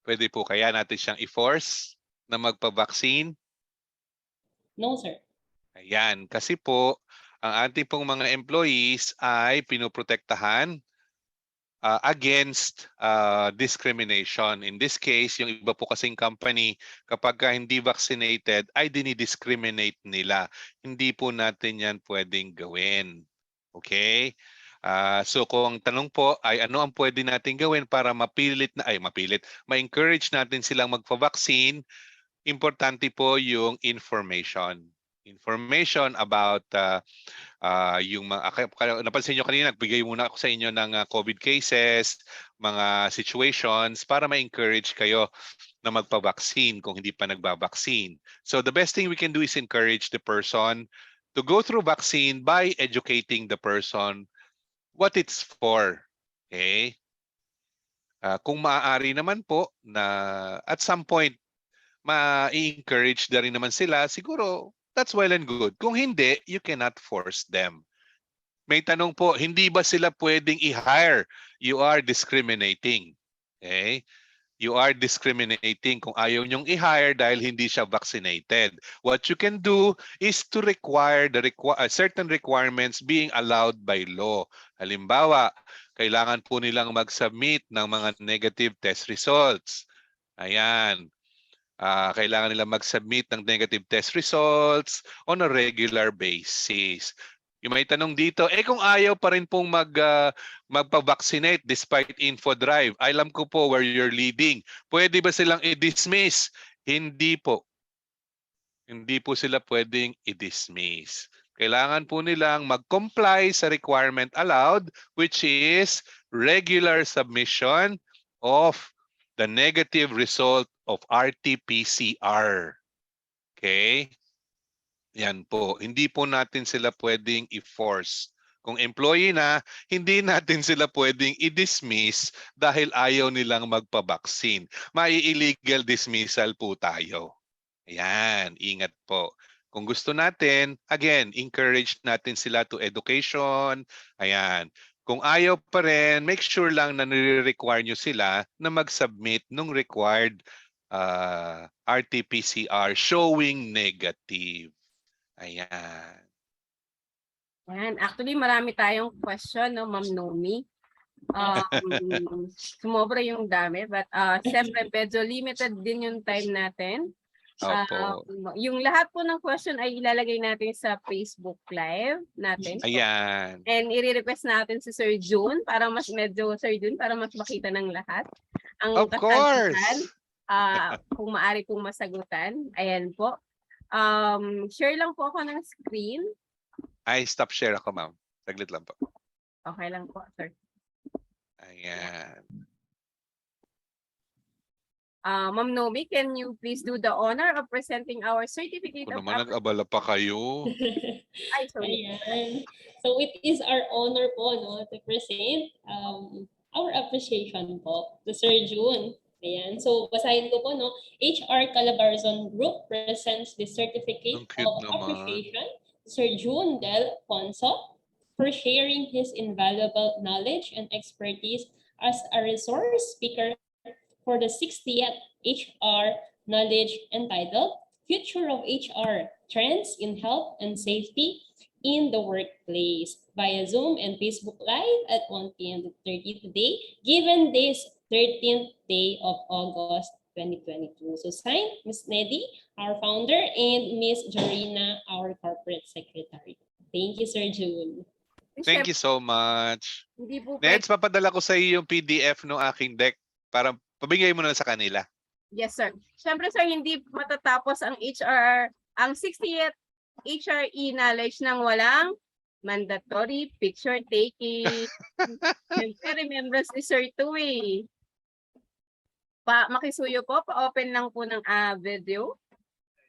Pwede po kaya natin siyang i-force na magpa-vaccine? No, sir. Ayan, kasi po, ang ating pong mga employees ay pinoprotektahan against discrimination. In this case, yung iba po kasing company, kapag hindi vaccinated, ay dinidiscriminate nila. Hindi po natin yan pwedeng gawin. Okay? So kung ang tanong po ay ano ang pwede natin gawin para ma-encourage natin silang magpa-vaccine, importante po yung information. Information about yung napansin nyo kanina, nagbigay muna ako sa inyo ng COVID cases, mga situations para ma-encourage kayo na magpa-vaccine kung hindi pa nagba-vaccine. So the best thing we can do is encourage the person to go through vaccine by educating the person what it's for. Okay? Kung maaari naman po na at some point ma-encourage na rin naman sila, siguro that's well and good. Kung hindi, you cannot force them. May tanong po, hindi ba sila pwedeng i-hire? You are discriminating. Okay? You are discriminating kung ayaw nyong i-hire dahil hindi siya vaccinated. What you can do is to require certain requirements being allowed by law. Halimbawa, kailangan po nilang mag-submit ng mga negative test results. Ayan. Kailangan nila mag-submit ng negative test results on a regular basis. Yung may tanong dito, kung ayaw pa rin pong magpa-vaccinate despite info drive, alam ko po where you're leading. Pwede ba silang i-dismiss? Hindi po. Hindi po sila pwedeng i-dismiss. Kailangan po nilang mag-comply sa requirement allowed, which is regular submission of the negative result of RT-PCR. Okay? Yan po. Hindi po natin sila pwedeng i-force. Kung employee na, hindi natin sila pwedeng i-dismiss dahil ayaw nilang magpa-vaccine. Mai-illegal dismissal po tayo. Ayan, ingat po. Kung gusto natin, again, encourage natin sila to education. Ayan. Kung ayaw pa rin, make sure lang na nire-require nyo sila na mag-submit ng required RT-PCR showing negative. Ayan. Ayan. Actually, marami tayong question, no, Ma'am Nomi. Sumobra yung dami, but siyempre, medyo limited din yung time natin. Opo. Yung lahat po ng question ay ilalagay natin sa Facebook Live natin. Ayan. And i-request natin si Sir Jhun para mas makita ng lahat. Ang Of course. kung maaari pong masagutan. Ayan po. Share lang po ako ng screen. Ay, stop share ako, ma'am. Saglit lang po. Okay lang po, sir. Ayan. Ma'am Nomi, can you please do the honor of presenting our certificate Kung of naman nag-abala pa kayo. Ay, sorry. Ayan. So it is our honor po, no, to present our appreciation po to Sir Jhun. Ayan. So basahin ko po, no, HR Calabarzon Group presents the certificate Ang cute of naman. appreciation to Sir Jhun Del Ponso, for sharing his invaluable knowledge and expertise as a resource speaker for the 60th HR Knowledge entitled Future of HR, Trends in Health and Safety in the Workplace via Zoom and Facebook Live at 1 p.m. 30 today, given this 13th day of August 2022. So signed, Ms. Neddy, our founder, and Ms. Jorina, our corporate secretary. Thank you, Sir June. Thank you so much. Hindi po Neds, papadala ko sa iyo yung PDF ng aking deck para pabigay mo na sa kanila. Yes, sir. Siyempre, sir, hindi matatapos ang HR, ang 60th HRE knowledge nang walang mandatory picture taking. Siyempre, remembrance ni Sir Tui. Makisuyo po, pa-open lang po ng video.